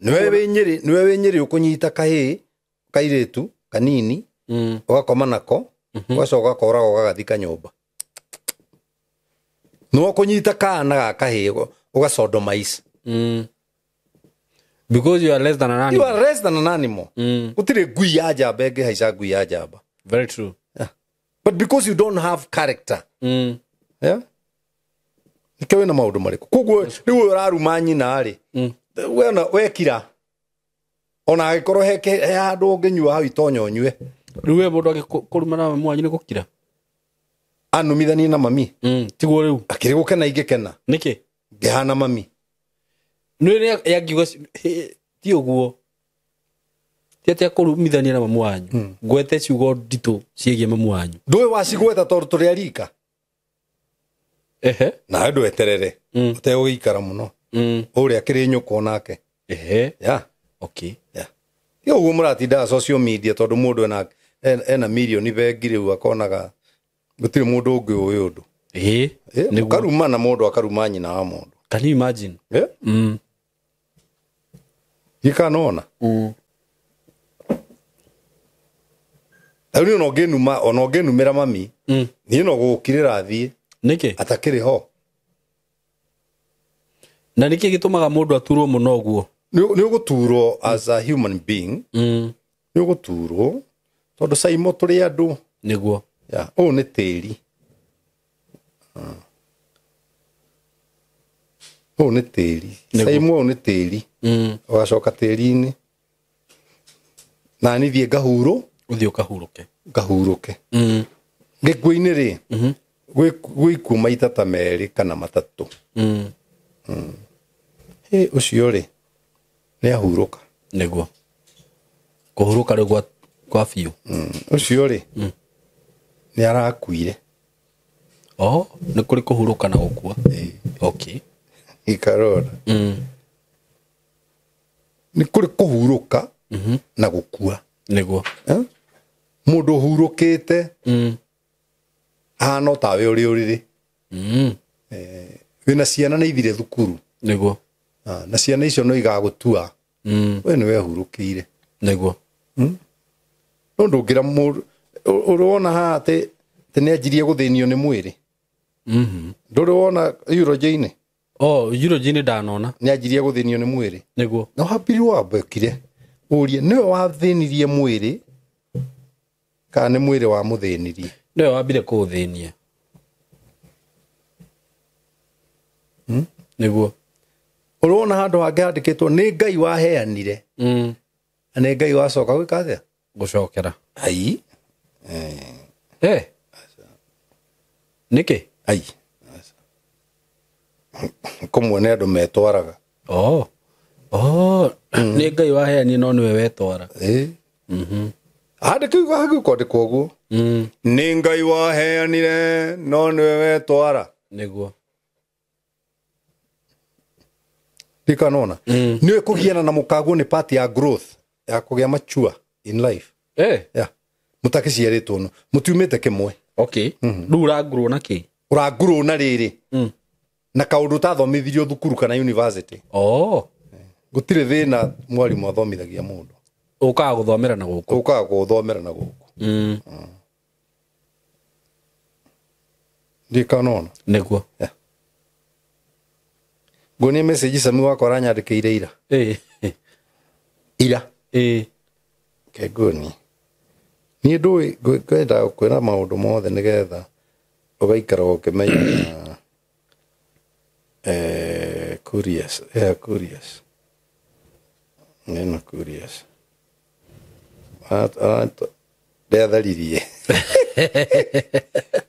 Niwe we nyiri ukunyita kahi kairetu kanini ugakoma nako ugacoka koraga ugagathika nyumba. No kunyita kana gakahi ugasodomize. Because you are less than an animal. You are less than an animal. Utire ngui ya njamba enge haica ngui ya njamba. Very true. Yeah. But because you don't have character. Yeah. Ikewe na maundu mariku. Kuguo riu uraruma nyina ri. We kira. Ona agikorwo he handu unginyua hau itonyo nyue. Riu we mundu agikuruma na mwanyu ni gukira. Anumithanie na mami. Tiguo riu. Akiri gukena igikena. Niki? Ngihana mami. Nuri yagiuga ti uguo. Ti ati akurumithania na mamu wanyu. Gwete ciugo ndito ciegie mamu wanyu. Ndui wacigweta tondu turi arika. Na ndu eterere. Utegũgĩikara muno. Uria akiri nyuko nake. Yeah. Okay. Yeah. Yo uguo muratinda social media tondu mundu ena milioni bengire u akonaga gutire mundu ungi uyu undu. Karuma na mundu akaruma nyina wa mundu. Can you imagine? Yeah. Ikanona. Ari no genuma ono genumira mami. Ni no gukirira thie. Niki? Atakiri ho. Na niki gitumaga mundu aturwo muno guo? Ni uguturwo as a human being. Ni uguturwo tondu saimo turi andu. Niguo. Ya, o ni tiri. O ni tiri. Saimo ni tiri. Ugacoka tiri-ini. Na ni thie ngahuro. Uthio kahuruke. Ngahuruke. Gikuini ri. Gwiku maita ta meri kana matatu. Ucio ri. Ni ahuruka. Niguo. Kuhuruka ri kwa fiu. Ucio ri. Ni arakuire. Ni kuri kuhuruka na gukua. Okay. Ikarora. Ni kuri kuhuruka na gukua. Niguo. Mundu hurukite. Ahana tawe uri uriri. Wina ciana ni ithire thukuru. Niguo. Na ciana icio no igagutua. We ni we hurukire. Niguo. No ndungira mundu urona ha ati ni anjirie guthinio ni mwiri. Nduri wona eulogy-ini. Eulogy-ini ndanona. Ni anjirie guthinio ni mwiri. Niguo. No hapiri wambekire. Urie niwe wathinirie mwiri kana ni mwiri wa muthinirie? Niwe wambire kuuthinia. Niguo. Urona handu hangi handikitwo ni Ngai waheanire. Na ni Ngai wacoka gwika atia? Gucokera. Ai. Niki? Ai. Kumwone andu metwaraga. Ni Ngai waheanire no niwe wetwara. Handikwo hagu kwandikwo guo. Ni Ngai waheanire no niwe wetwara. Niguo. Ndikanona. Niwe kugiana na mukaguo ni part ya growth ya kugia mature in life. Yeah. Mutakiciaritwo no. Mutiumite kimwe. Okay. Ndu uragurwo na ki? Uragurwo na riri. Na kaundu tathomithirio thukuru kana university. Gutire thina mwarimu athomithagia mundu. Ukaga guthomera na guku. Ukaga guthomera na guku. Ndikanona. Niguo. Ngoni message sami wakwa aranyandikire ira. Ira. Kegoni. Ni ndui kwenda kwira maundu mothe nigetha ugaikara ukimenya curious. Curious. Neno curious. Ndeatharirie.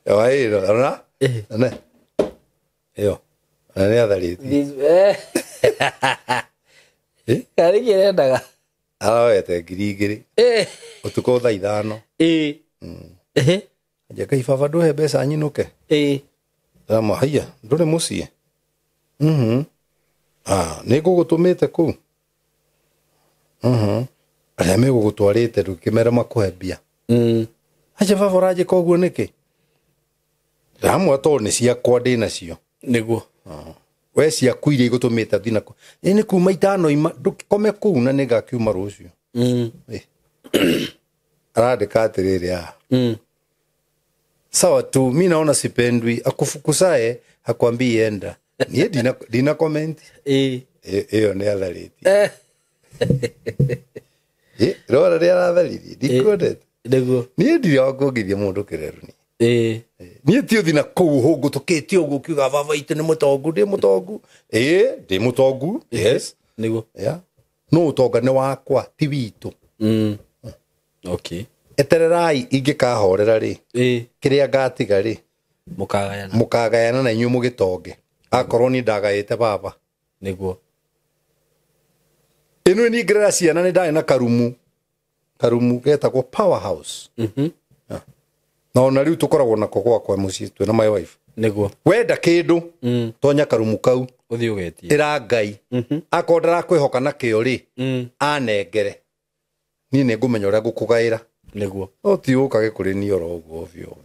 Wairo, ona? Ne. Yo. Nani atharite? Kari kirendaga. Arawete ngiri. Utuko thaa 5. Njaka ibaba nduhe mbeca nyinuke. Rama haya, nduri mucie. Ni gugutumite ku. Aria me gugutwarite rukimera makuhe mbia. Aje baba raje koguo niki? Ramwe to ni ciakwa ndi nacio. Niguo. we ciaku iria igutumite thina ni kuma itano ima ndukome kuu na nigakiuma rucio aradika atiriri sawa tu mimi naona sipendwi akufukusae hakwambii enda nie dina comment hiyo ni adhariti rora ria adhariti dikodet nie ndire wakugithia mundu kireru ni nie ti uthina kuu hungu tukitio ugu kiuga baba ite ni mutongu ndi mutongu ndi mutongu yes niguo no utonga ni wakwa ti witu okay etererai ingikahorera ri kiria ngatiga ri mukagayana na inyu mugitonge akorwo ni ndagaite baba niguo inu ni ngrera ciana ni ndai na karumu getagwo powerhouse na ona riu tukoragwo nako gwakwa mucii twe na my wife niguo wenda kindu tonya karumu kau uthio getie ira ngai akondara kwihoka na kio ri anengere ni ne ngumenya uria ngukugaira niguo oti ukage kuri ni oro ugo ovyo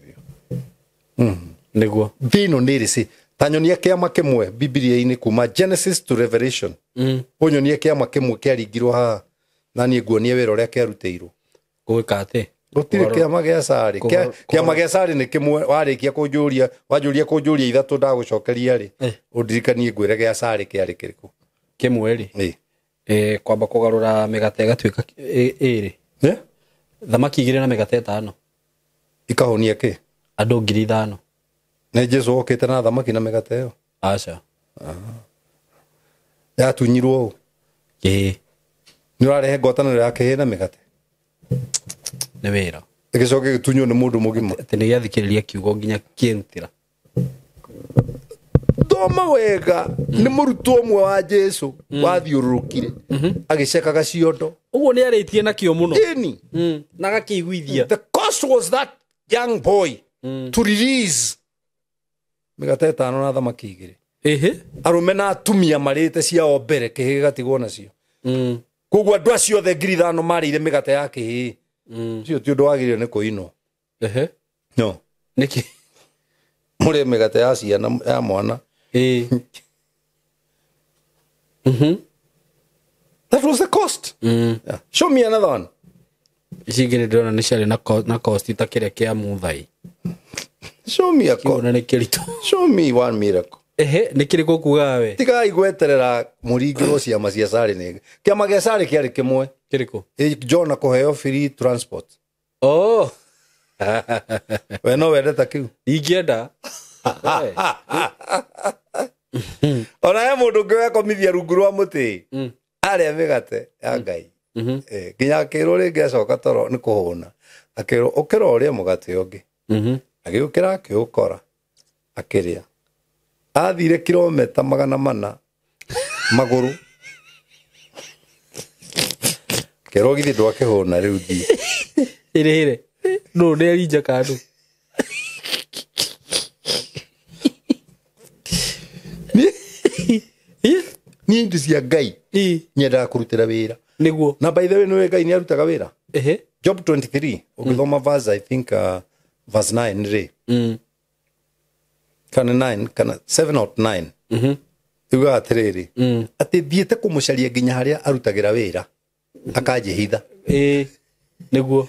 niguo thino niri si tanyonia kiama kimwe Biblia-ini kuma Genesis to Revelation onyonia kiama kimwe kiaringirwo ha na ni nguonie wira uria kiaruteiirwo gwika ati gutire kiama gia sari kiama gia sari ni kimwe warikia kunjuria wanjuria kunjuria ithatu ndagucokeria ri undirikanie ngwire gia sari kiari kiriku kimwe ri kwamba kugarura migate gatuika iri thamaki igire na migate 5 ikahonia ki andu 5,000 ne Jesu okite na thamaki na migate yo acha ya tunyirwo ni urarehe ngwataniro yake hena migate ni wira igicoke gitunyo ni mundu mugima ati ni giathikiriria kiugo nginya kientira thoma wega ni murutwo umwe wa Jesu wathiururukire agicekaga ciondo uguo ni aritie na kio muno ini na gakiiguithia the cost was that young boy to release migate 5 na thamaki 2 arume na atumia marite ciao mbere kihi gatigwo nacio kugwa andu acio the 5,000 marire migate yake cio ti undu wagirio ni kuino no niki muri migate ya ciana ya mwana that was the cost show me another one Ishigire ndona ni ciari na cost itakiria kia muthai show me a cost na kirito show me one miracle ni kiriko kuga we tiga igweterera muringiro ciama cia sari ni kiama gia sari kiari kimwe kiriko John kuheo free transport we no wendeta kiu ingienda ona ya mundu ngiwe komithia rungu rwa muti aria migate ya ngai nginya kirwo ringi acoka toro ni kuhuna akirwo ukira uria mugate ungi agiukira akiukora akiria athire kilomita 400 maguru kirwo githi ndwake huna riu thi ire no ne rinja kandu ni ndi cia ngai nyenda kurutira wira niguo na by the way no ngai ni arutaga wira Job 23 ukithoma verse I think verse 9 ri kana 9 kana 7 or 9 uga atiriri ati thiete kumucaria nginya haria arutagira wira akajihitha niguo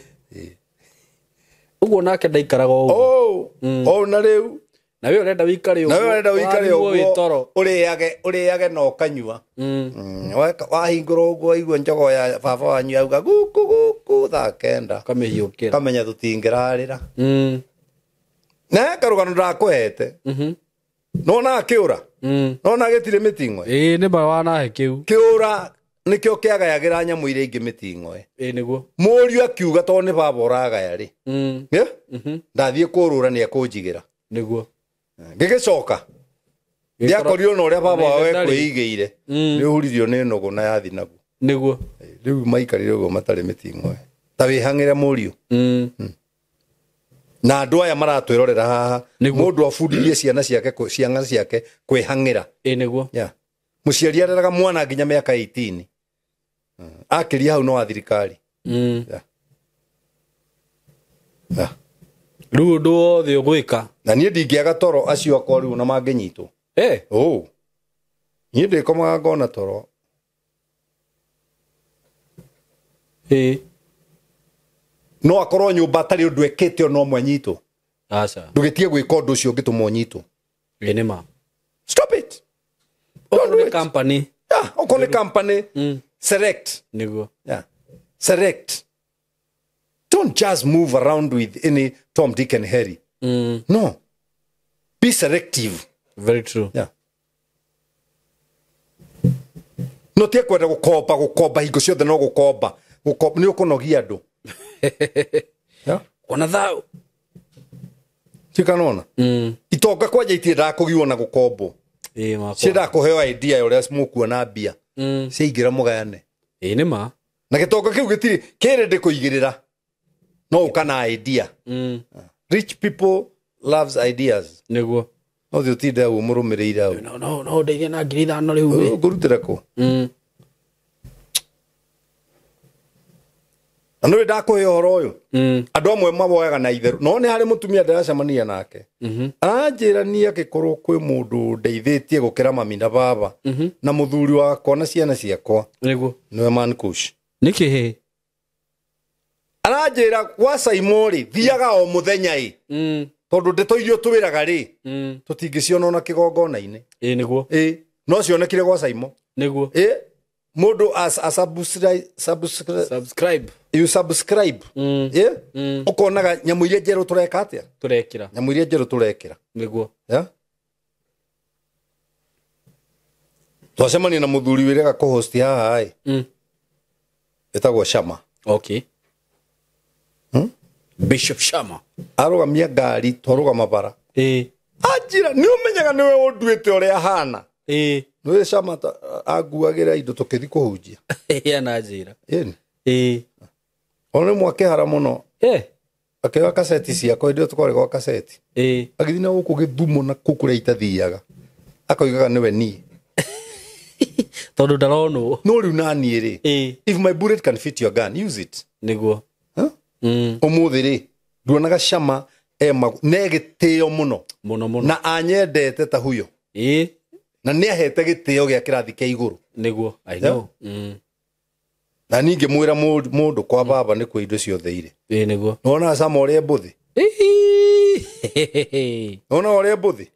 uguo nake ndaikaraga uguo na riu na we urenda wikare uguo uriage no kanyua wahingurwo uguo igua njogo ya baba wanyu auga guku thakenda kamehiukira kamenya tutingirarira na karugano ndakwete no na akiura no na getire mitingwe ni ba wana kiu kiura nikio kiagayagira nyamu iria ingi mitingwe niguo muriu akiuga to ni baba uragaya ri ndathie kurura ni akunjigira niguo gigicoka ndiakorio no ria baba wawe kwigiire ni uhuririo ni nugu na yathi nagu niguo riu maikarire uguo matari mitingwe ta wihangire muriu na andu aya maratwirorera haha mundu abundirie ciana ciake kwihangira niguo muciari areraga mwana nginya miaka 18 akiria hau no athirikari riu ndu wothe ugwika na nie ndingiaga toro acio akwa riu na manginyitwo Niĩ ndĩkomaga ngona toro. No akorwo nyũmba atarĩ ũndũ ekĩte ona ũmwe nyitwo. Aca. Ndũgĩtie gwĩka ũndũ ũcio ũngĩtũma ũnyitwo. Nĩ ma. Stop it. Okorwo nĩ company. Yeah, okorwo nĩ company. Select. Nĩguo. Yeah. Select. Don't just move around with any Tom, Dick and Harry. No. Be selective. Very true. Yeah. No tie kwenda gukomba hingo ciothe no gukomba ni ukunogia andu. Yeah. Ona thao. Chikanona. Itonga kwaja itie ndakugiwa na gukombo. Makwa. Cida kuheo idea yore smoke na bia. Ciigira mugayane. Nĩ ma. Na gitonga kiu gitiri kire ndikuigirira. No ukana idea. Rich people loves ideas. Nĩguo. No thiutinde umurumirire au. No ndeithia na 5,000 riu. Ngurutira ku. Anu ndakuhe horo uyu. Andu amwe maboyaga na itheru. No ni hari mutumia ndaracemania nake. Aranjira ni agikorwo kwi mundu ndeithitie gukira mami na baba. Na muthuri wakwa na ciana ciakwa. Nĩguo. Niwe man kush. Niki he. Aranjira kwa Saimori thiaga o muthenya tondu ndeto irio tuwiraga ri tutingiciona ona kigongona-ini. Nĩguo. No cionekire kwa Saimo. Nĩguo. Mundu subscribe. You subscribe. Ukonaga nyamu iria njeru tureka atia? Turekira. Nyamu iria njeru turekira. Nĩguo. Yeah. Twacemania na muthuri wiraga co-host haha etagwo Shama. Okay. Bishop Shama. Arugamia ngari twarugama bara. Ajira ni umenyaga niwe unduite uria hana. Niwe Shama aguagira indo tukithi kuhunjia. Na njira. Ona mwake hara muno. Akĩoya kaseti ciakwa ndio tukore kwa kaseti. Agithii na guku githumo na kukuria itathiaga. Akoigaga niwe ni. Tondu ndaronwo. No riu nani ri. If my bullet can fit your gun, use it. Nĩguo. Umuthi ri. Nduonaga Shama negitio muno. Muno. Na anyendete ta huyo. Na ni ahete gitio gia kirathi kia iguru. Nĩguo. I know. Na ninge mwira mundu kwa baba ni kwa indo ciothe ire. Nĩguo. Nona Shama ore mbuthi. Nona ore mbuthi.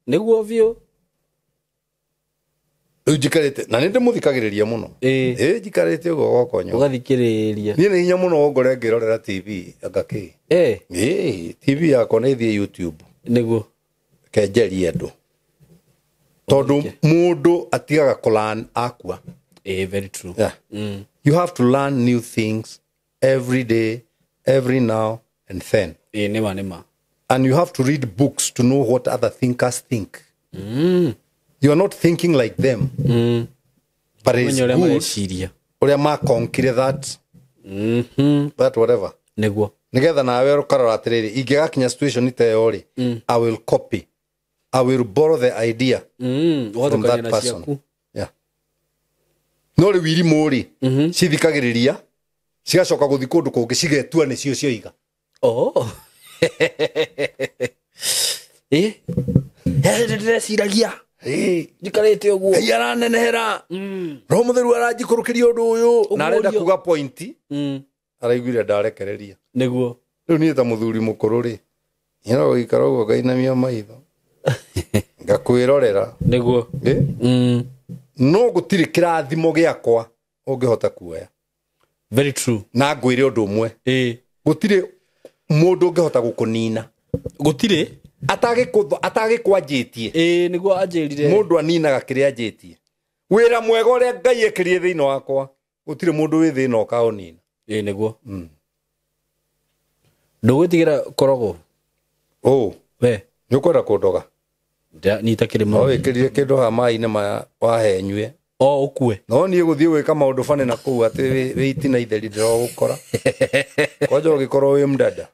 Nĩguo vio. Ujikarite na ninde muthikagiriria muno. Jikarite ugo gokonyo. Ugathikiriria. Ni ni hinya muno ngore ngirorera TV agaki. TV yako na ithie YouTube. Nĩguo. Kenjeria andu. Tondu mundu atigaga kulan akua. Very true. Yeah. You have to learn new things every day, every now and then. Nema. And you have to read books to know what other thinkers think. You are not thinking like them. But it's good. Uria makonkire that. That whatever. Nĩguo. Nigetha nawe ukarora atiriri ingigakinya situation ite yori. I will copy. I will borrow the idea from that person. Yeah. No ri wiri muri cithikagiriria cigacoka guthi kundu kungi cigetua nicio cioiga. Ndĩreciragia. Njikarĩte ũguo. Ngai aranenehera. Roho Mũtheru aranjikũrũkĩria ũndũ ũyũ. Na arenda kuga point. Araiguire ndarekereria. Nĩguo. Rĩu niĩ ta mũthuri mũkũrũ rĩ. Nyina gũikara ũguo ngainamia maitho. Ngakwĩrorera. Nĩguo. No gũtirĩ kĩrathimo gĩakwa ũngĩhota kuoya. Very true. Na ngwĩre ũndũ ũmwe. Gũtirĩ mũndũ ũngĩhota gũkũnina. Gũtirĩ atagĩkwanjĩtie. Nĩguo anjĩrire. Mũndũ aninaga kĩrĩa anjĩtie. Wĩra mwega ũrĩa Ngai ekĩrire thĩinĩ wakwa gũtirĩ mũndũ wĩ thĩna ũkaũnina. Nĩguo. Ndũgwĩtigĩra korogo. We nĩ ũkwenda kũndoga. Nyita kĩrĩma. Wĩkĩrire kĩndũ haha maĩ-inĩ maya wahe nyue. Ũkue. No niĩ gũthiĩ gwĩka maũndũ bane na kũu atĩ wĩ itina itheri ndĩrogũkora. Kwanja ũgĩkorwo wĩ mdada.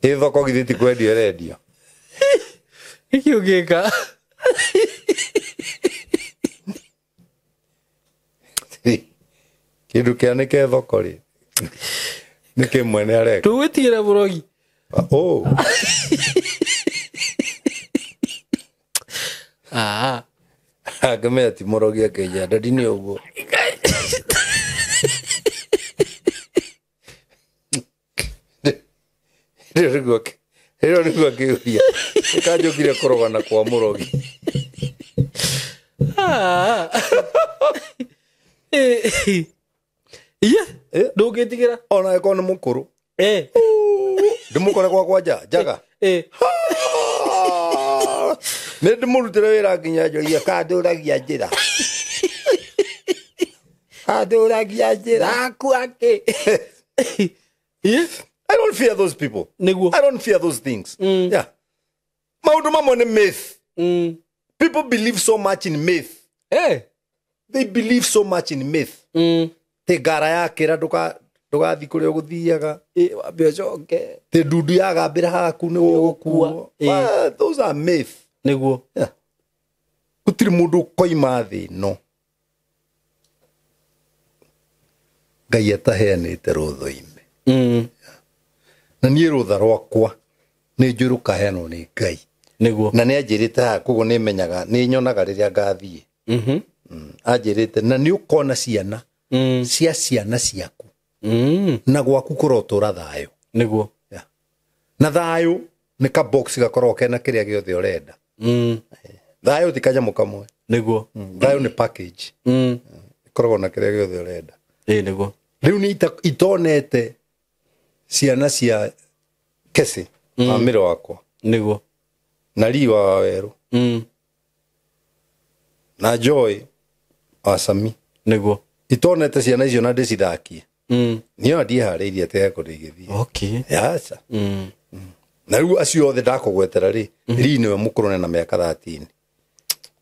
Thoko githĩ ti kwendio rendio. Iki ũgĩka. Kĩndũ kĩanĩke thoko rĩ. nike mwene areka tuwetira burogi oh agamea ti murogi akeja dadini ogo Hero ni kwa kiuria. Ikajokire korogana kwa murogi. Iya, ndũngĩtigĩra ona eko nĩ mũkũrũ ndĩmũkore kwa jaga nĩ ndĩmũrutĩre wĩra nginya njoria kandũragia njĩra akuake. I don't fear those people. I don't fear those things. Yeah. Maundu mamwe nĩ myth. People believe so much in myth. They believe so much in myth. Te ngara yakĩra ndũgathi kũrĩa ũgũthiaga wambe ũcoke te ndundu yagambĩra haku nĩ ũgũkuo. Those are myth. Nĩguo. Gũtirĩ mũndũ koima thĩ no. Ngai ataheanĩte rũthũ-inĩ. Na niĩ rũtha rwakwa nĩ njũĩ rũkaheanwo nĩ Ngai. Nĩguo. Na nĩ anjĩrĩte haha koguo nĩ menyaga nĩ nyonaga rĩrĩa ngathiĩ. Anjĩrĩte na nĩ ũkona ciana cia ciana ciaku na gwaku kũrotũra thayũ. Nĩguo. Na thayũ nĩ ka box gakorwo kena kĩrĩa gĩothe ũrenda. Thayũ ti kanyamũ kamwe. Nĩguo. Thayũ nĩ package. Ĩkoragwo na kĩrĩa gĩothe ũrenda. Nĩguo. Rĩu nĩ itonete ciana cia Kesi Amĩro wakwa. Nĩguo. Na Riwa wa Werũ. Na Joy wa Sami. Nĩguo. Itonete ciana icio na ndĩcithakie. Niyo ndiharĩirie te kũrĩ igĩthiĩ. Okay. Yaca. Na rĩu acio othe ndakũgwetera rĩ nĩwe mũkũrũ na mĩaka 13.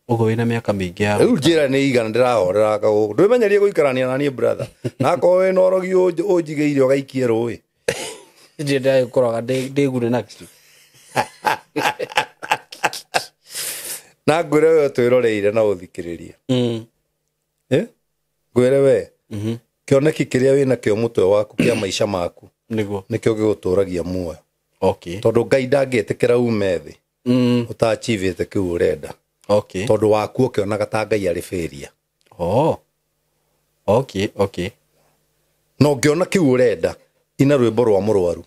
Ũguo wĩna mĩaka mĩingĩ ya. Rĩu njĩra nĩ igana ndĩrahorera kaũguo. Ndwĩmenyerie gũikarania na niĩ brother. Nako wĩna ũrogi ũnjigĩire ũgaikie rũĩ. Njĩra ĩkoraga ndĩgune nakĩ. Na ngwĩre we twĩroreire na ũthikĩrĩria. Ngwĩre we kĩoneki kĩrĩa wĩna kĩo mũtwe waku kĩa maica maku nĩguo nĩkĩo gĩgũtũragia muoyo. Okay. Tondũ Ngai ndangĩetĩkĩra ume thĩ ũtachivĩte kĩu ũrenda. Okay. Tondũ waku ũkĩonaga ta Ngai arĩ failure. Okay. No ngĩona kĩu ũrenda ina rwĩmbo rwa mũrwaru.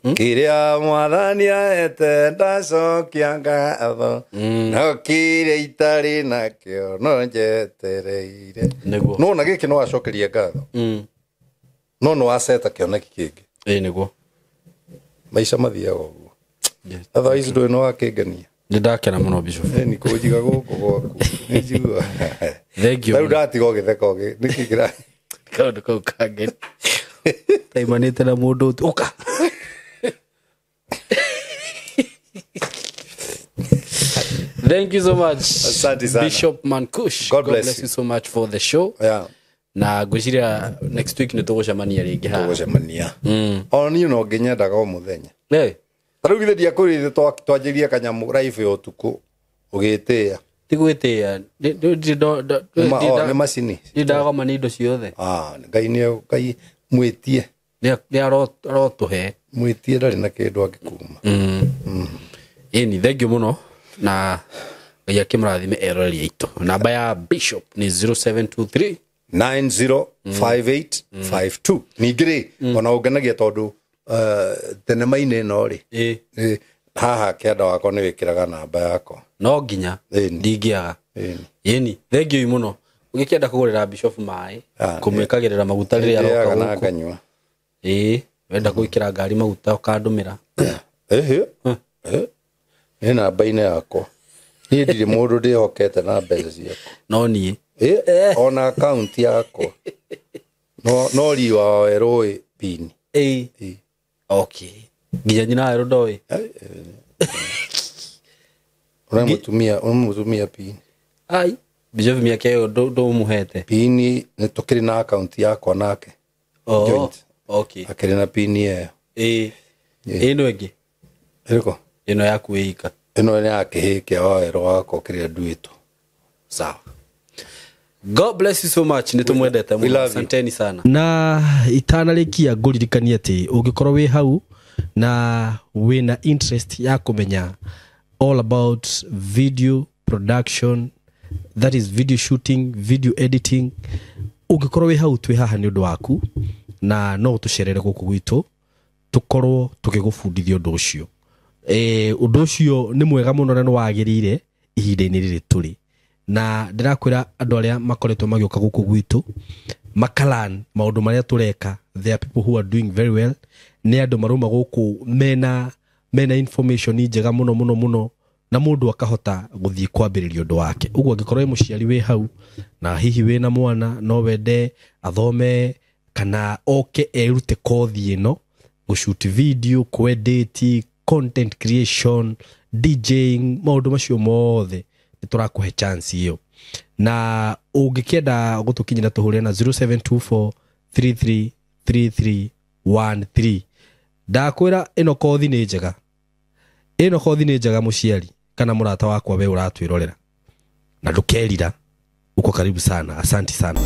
Kĩrĩa Mwathani aete ndacokia ngatho no kĩrĩa itarĩ nakĩo no njetereire. No na gĩkĩ no acokerie ngatho. No no aceta kĩoneki kĩngĩ. Nĩguo. Maica mathiaga ũguo. Otherwise ndũĩ no wakĩngania. Ndakena mũno Bishop. Nĩ kũnjiga gũkũ gwaku. Nĩ njigua. Thank you. Rĩu ndatiga ũgĩtheka ũgĩ. Nĩkĩ kĩra. Kaũndũ kau kangeni. Taimanĩte na mũndũ ũka. Thank you so much, Bishop Mankush. God bless you so much for the show. Yeah. Na ngwĩciria next week nĩ tũgũcemania rĩngĩ haha. Tũgũcemania. Niĩ no nginyendaga o mũthenya. Tarĩu githĩ ndiakũrĩte twanjĩrie kanyamũ live ya ũtukũ ũgĩtĩa. Ti gwĩtĩa. Nĩ macini. Ndagoma nĩ indo ciothe. Ngai mwĩtie. Nĩ arotũhe. Mwĩtie ndarĩ na kĩndũ angĩkuma. Ĩni thank you mũno na Ngai akĩmũrathime eroreri aitũ. Namba ya Bishop nĩ 0723 905852. Ningĩ ona ũngenagia tondũ thenema-inĩ ĩno rĩ haha kĩanda wakwa nĩ wĩkĩraga namba yakwa. No nginya ndingĩaga. Ĩni thank you mũno. Ũgĩkĩenda kũgũrĩra Bishop maĩ kũmwĩkagĩrĩra maguta rĩrĩa aroka na nganyua. Wenda gwĩkĩra ngari maguta ũkandũmĩra. Nĩ namba-inĩ yakwa. Niĩ ndirĩ mũndũ ndĩhokete na mbeca ciakwa. No niĩ. Ona account yakwa. No Riwa wa Werũ pin. Okay. Nginya nyina Werũ ndoĩ. Ũramũtumia pin. Ai. Bishop mĩaka ĩyo ndũmũhete. Pin nĩ tũkĩrĩ na account yakwa nake. Okay. Akĩrĩ na pin ĩyo. Ĩno ĩngĩ. Ĩrĩkũ? Ĩno yaku ĩika. Ĩno nĩ ya kĩhĩ kĩa wa Werũ wakwa kĩrĩa nduĩtwo. Sawa. God bless you so much. Nitumwendete muno. Asanteni sana. Na itanarikia nguririkania ati ungikorwo wi hau na wina interest ya kumenya all about video production, that is video shooting, video editing, ungikorwo wi hau twi haha ni undu waku na no tucerere guku gwitu tukorwo tukigufundithia undu ucio. Undu ucio ni mwega muno na ni wagirire ihinda-ini riri turi, na ndirakwira andu aria makoretwo magioka guku gwitu makalan maundu maria tureka. There are people who are doing very well. Ni andu maruma guku mena information njega muno na mundu akahota guthii kwambiriria undu wake. Uguo ngikorwo muciari wi hau na hihi wina mwana no wende athome kana oke erute kothi ino gushoot video, edit, content creation, DJing, maundu macio mothe niturakuhe chance iyo. Na ungikienda gutukinyira tuhure na 0724333313. Ndakwira ino kothi ni njega. Ino kothi ni njega muciari kana murata wakwa we uratwirorera. Na ndukerira uko karibu sana. Asante sana.